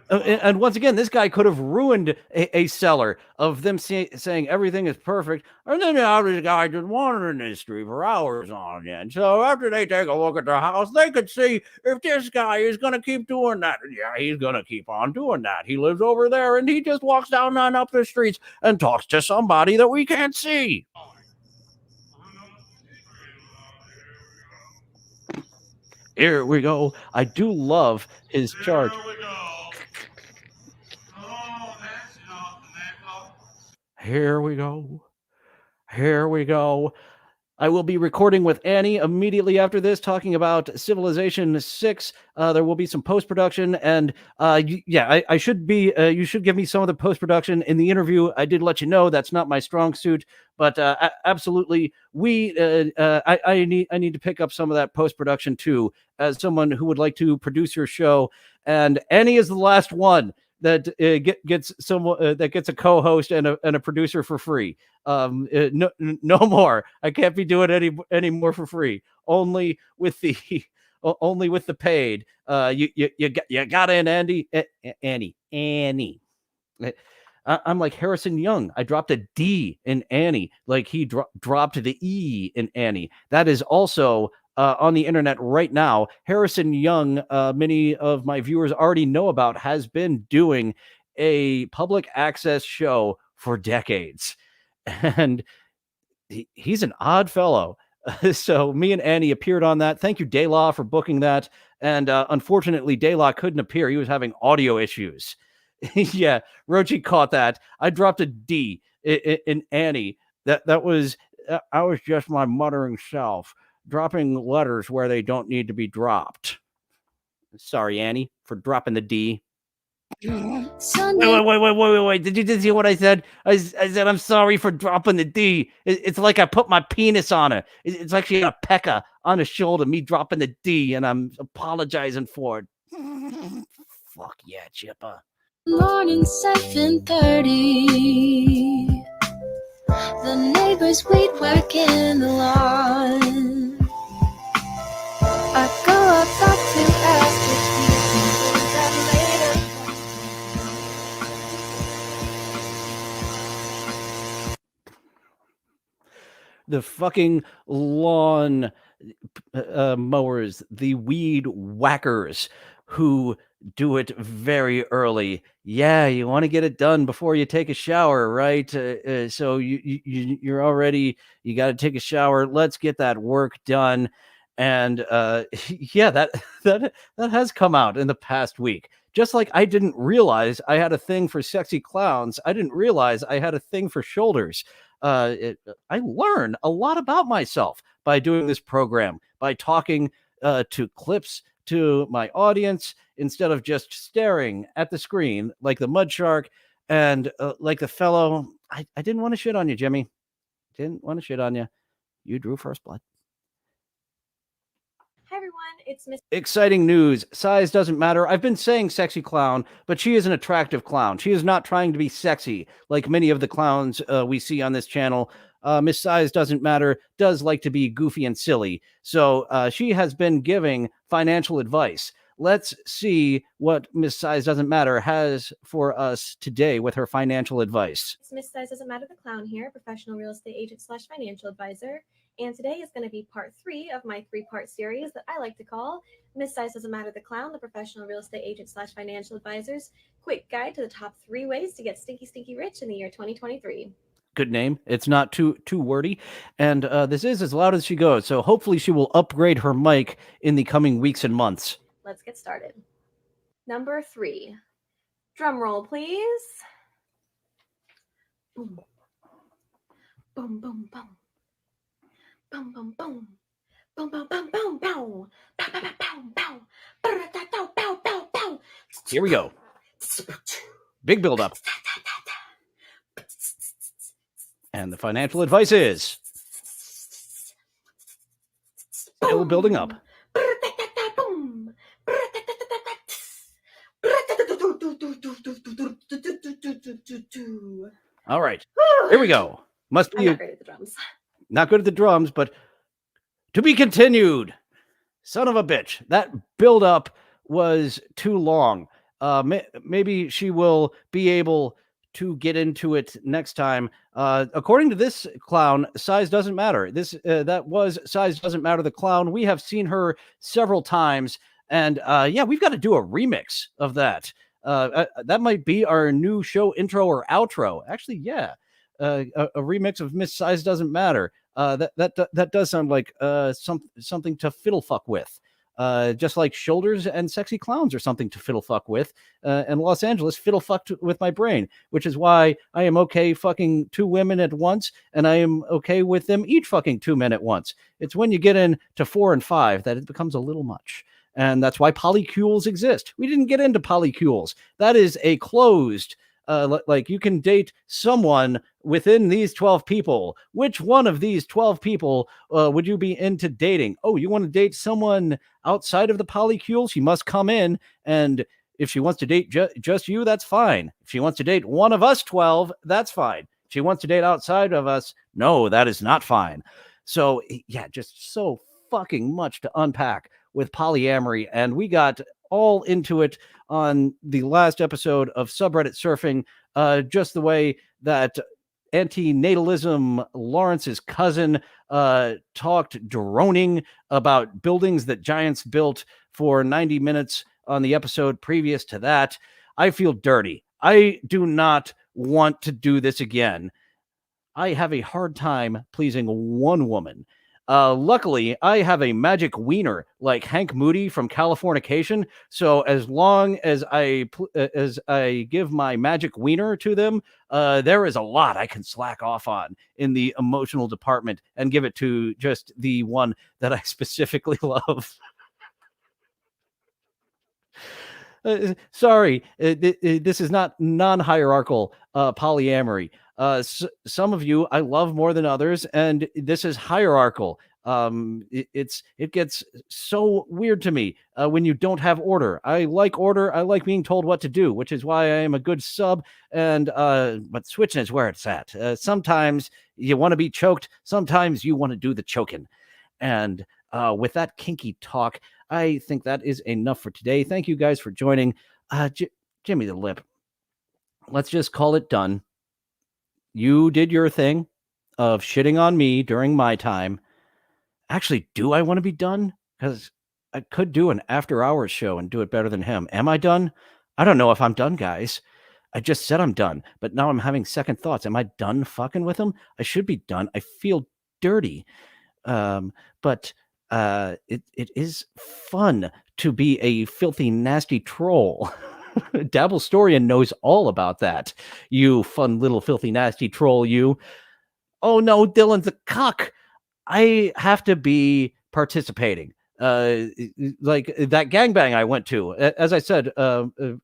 And once again, this guy could have ruined a seller of them saying everything is perfect. And then this guy just wandered in the street for hours on end. So after they take a look at the house, they could see if this guy is going to keep doing that. Yeah, he's going to keep on doing that. He lives over there and he just walks down and up the streets and talks to somebody that we can't see. Here we go. I do love his charge. Here we go. Here we go. I will be recording with Annie immediately after this, talking about Civilization 6. There will be some post-production, and I should be. You should give me some of the post-production in the interview. I did let you know that's not my strong suit, but absolutely, I need to pick up some of that post-production too, as someone who would like to produce your show. And Annie is the last one. that gets someone that gets a co-host and a producer for free. No more. I can't be doing any more for free. Only with the only with the paid. You got in, Andy. Annie. I'm like Harrison Young. I dropped a D in Annie, like he dropped the E in Annie. That is also on the internet right now. Harrison Young, many of my viewers already know about, has been doing a public access show for decades. And he's an odd fellow. So me and Annie appeared on that. Thank you, Daylaw, for booking that. And unfortunately, Daylaw couldn't appear. He was having audio issues. Yeah, Rochi caught that. I dropped a D in Annie. That was I was just my muttering self, dropping letters where they don't need to be dropped. Sorry, Annie, for dropping the D. Wait. Did you see what I said? I said I'm sorry for dropping the D. It's like I put my penis on it. It's actually a pecker on the shoulder, me dropping the D, and I'm apologizing for it. Fuck yeah, Chipper. Morning 7:30. The neighbors weed whacking the lawn. I go outside to ask if these people that later. The fucking lawn mowers, the weed whackers who do it very early. Yeah, you want to get it done before you take a shower, right? So you're already, you got to take a shower. Let's get that work done. And yeah, that has come out in the past week. Just like I didn't realize I had a thing for sexy clowns, I didn't realize I had a thing for shoulders. I learn a lot about myself by doing this program, by talking to clips to my audience instead of just staring at the screen like the mud shark and like the fellow. I didn't want to shit on you, Jimmy. Didn't want to shit on you. You drew first blood. Hi everyone, it's Miss. Exciting news. Size doesn't matter. I've been saying sexy clown, but she is an attractive clown. She is not trying to be sexy like many of the clowns we see on this channel. Miss Size doesn't matter, does like to be goofy and silly. So she has been giving financial advice. Let's see what Miss Size doesn't matter has for us today with her financial advice. It's Miss Size Doesn't Matter the Clown here, professional real estate agent / financial advisor. And today is going to be part 3 of my 3-part series that I like to call Miss Size Doesn't Matter the Clown, the professional real estate agent / financial advisor's quick guide to the top 3 ways to get stinky rich in the year 2023. Good name. It's not too wordy. And this is as loud as she goes. So hopefully she will upgrade her mic in the coming weeks and months. Let's get started. Number 3. Drum roll, please. Boom. Boom, boom, boom. Boom, boom, boom. Boom, boom, boom, boom, boom. Pow, pow, pow, pow, pow. Pow, pow, pow, pow. Here we go. Big build up. And the financial advice is still building up. All right, here we go. Must be I'm not great at the drums. Not good at the drums, but to be continued. Son of a bitch. That build up was too long. Maybe she will be able to get into it next time. According to this clown, size doesn't matter. That was Size Doesn't Matter the Clown. We have seen her several times, and yeah, we've got to do a remix of that. That might be our new show intro or outro. Actually, yeah, a remix of Miss Size Doesn't Matter. That does sound like something to fiddle fuck with. Just like shoulders and sexy clowns are something to fiddle fuck with. And Los Angeles fiddle fucked with my brain, which is why I am okay fucking 2 women at once, and I am okay with them each fucking 2 men at once. It's when you get into 4 and 5 that it becomes a little much. And that's why polycules exist. We didn't get into polycules. That is a closed, like you can date someone within these 12 people. Which one of these 12 people would you be into dating? Oh, you want to date someone outside of the polycules? You must come in and If she wants to date just you, that's fine. If she wants to date one of us 12, that's fine. If she wants to date outside of us, no, that is not fine. So, yeah, just so fucking much to unpack with polyamory. And we got all into it on the last episode of Subreddit Surfing, just the way that anti-natalism Lawrence's cousin talked droning about buildings that giants built for 90 minutes on the episode previous to that. I feel dirty. I do not want to do this again. I have a hard time pleasing one woman. Luckily, I have a magic wiener like Hank Moody from Californication. So as long as I give my magic wiener to them, there is a lot I can slack off on in the emotional department and give it to just the one that I specifically love. Sorry, this is not non-hierarchical polyamory. Some of you I love more than others, and this is hierarchical. It gets so weird to me when you don't have order. I like order. I like being told what to do, which is why I am a good sub. And but switching is where it's at. Sometimes you want to be choked. Sometimes you want to do the choking. And with that kinky talk, I think that is enough for today. Thank you guys for joining. Jimmy the Lip, let's just call it done. You did your thing of shitting on me during my time. Actually, do I want to be done? Because I could do an after-hours show and do it better than him. Am I done? I don't know if I'm done, guys. I just said I'm done, but now I'm having second thoughts. Am I done fucking with him? I should be done. I feel dirty. But it is fun to be a filthy, nasty troll. Dabblestorian knows all about that. You fun little filthy, nasty troll, you. Oh no, Dillon's a cuck. I have to be participating. Like that gangbang I went to. As I said,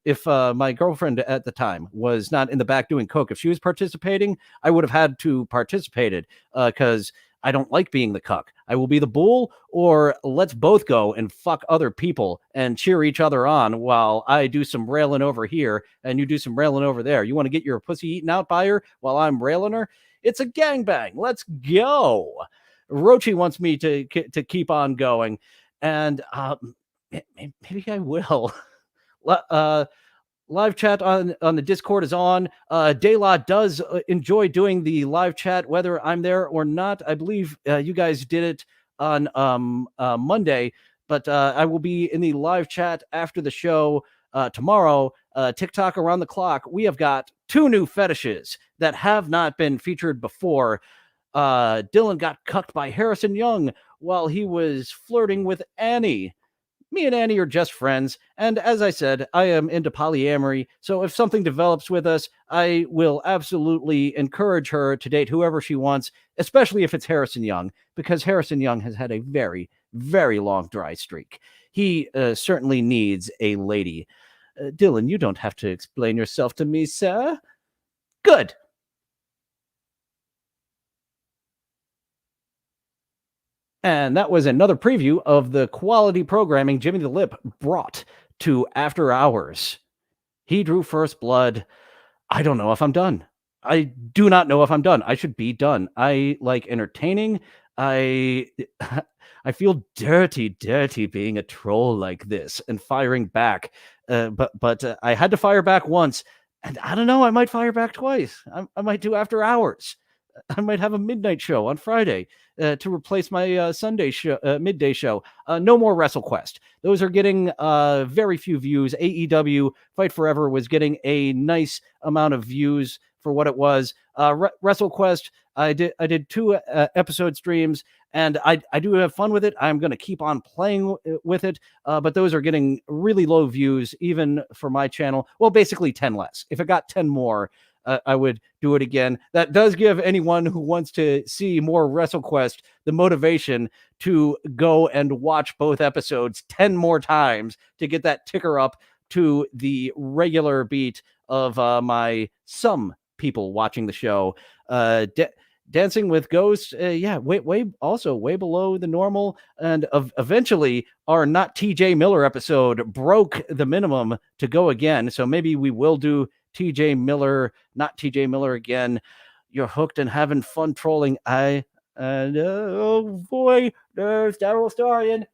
if my girlfriend at the time was not in the back doing coke, if she was participating, I would have had to participated because I don't like being the cuck. I will be the bull, or let's both go and fuck other people and cheer each other on while I do some railing over here and you do some railing over there. You want to get your pussy eaten out by her while I'm railing her? It's a gangbang. Let's go. Rochi wants me to keep on going, and maybe I will. Live chat on the Discord is on. Dayla does enjoy doing the live chat, whether I'm there or not. I believe you guys did it on Monday, but I will be in the live chat after the show tomorrow. TikTok around the clock. We have got 2 new fetishes that have not been featured before. Dillon got cucked by Harrison Young while he was flirting with Annie. Me and Annie are just friends, and as I said, I am into polyamory, so if something develops with us, I will absolutely encourage her to date whoever she wants, especially if it's Harrison Young, because Harrison Young has had a very, very long dry streak. He certainly needs a lady. Dillon, you don't have to explain yourself to me, sir. Good. And that was another preview of the quality programming Jimmy the Lip brought to After Hours. He drew first blood. I don't know if I'm done. I do not know if I'm done. I should be done. I like entertaining. I feel dirty being a troll like this and firing back. But I had to fire back once. And I don't know, I might fire back twice. I might do After Hours. I might have a midnight show on Friday to replace my Sunday show, midday show. No more WrestleQuest. Those are getting very few views. AEW Fight Forever was getting a nice amount of views for what it was. WrestleQuest, I did 2 episode streams, and I do have fun with it. I'm going to keep on playing with it, but those are getting really low views, even for my channel. Well, basically 10 less. If it got 10 more, I would do it again. That does give anyone who wants to see more WrestleQuest the motivation to go and watch both episodes 10 more times to get that ticker up to the regular beat of some people watching the show. Dancing with Ghosts, way below the normal. And eventually, our Not TJ Miller episode broke the minimum to go again. So maybe we will do TJ Miller, Not TJ Miller again. You're hooked and having fun trolling. Oh boy, there's Daryl Starion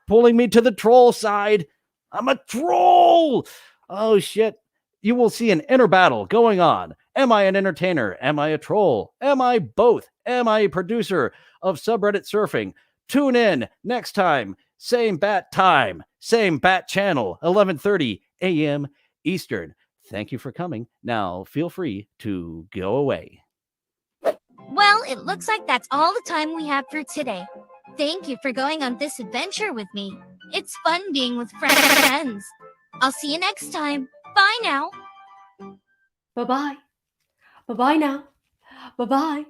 pulling me to the troll side. I'm a troll. Oh shit. You will see an inner battle going on. Am I an entertainer? Am I a troll? Am I both? Am I a producer of subreddit surfing? Tune in next time. Same bat time, same bat channel, 11:30 a.m. Eastern. Thank you for coming. Now feel free to go away. Well, it looks like that's all the time we have for today. Thank you for going on this adventure with me. It's fun being with friends. I'll see you next time. Bye now. Bye-bye. Bye-bye now. Bye-bye.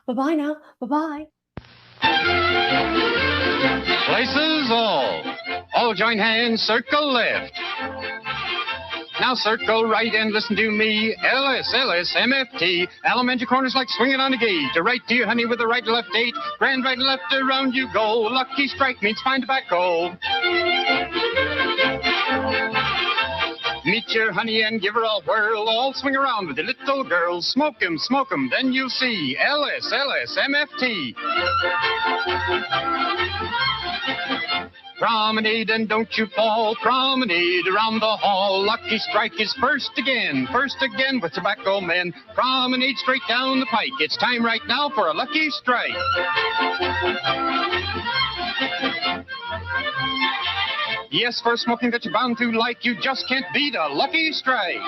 Bye-bye now. Bye-bye. Places all join hands, circle left. Now circle right and listen to me. LSMFT. Elementary corners like swinging on a gate. To right to your honey with the right and left date. Grand right and left around you go. Lucky strike means fine tobacco. Meet your honey and give her a whirl. All swing around with the little girls. Smoke 'em, then you'll see. LSMFT. Promenade and don't you fall. Promenade around the hall. Lucky strike is first again with tobacco men. Promenade straight down the pike. It's time right now for a lucky strike. Yes, for smoking that you're bound to like, you just can't beat a lucky strike.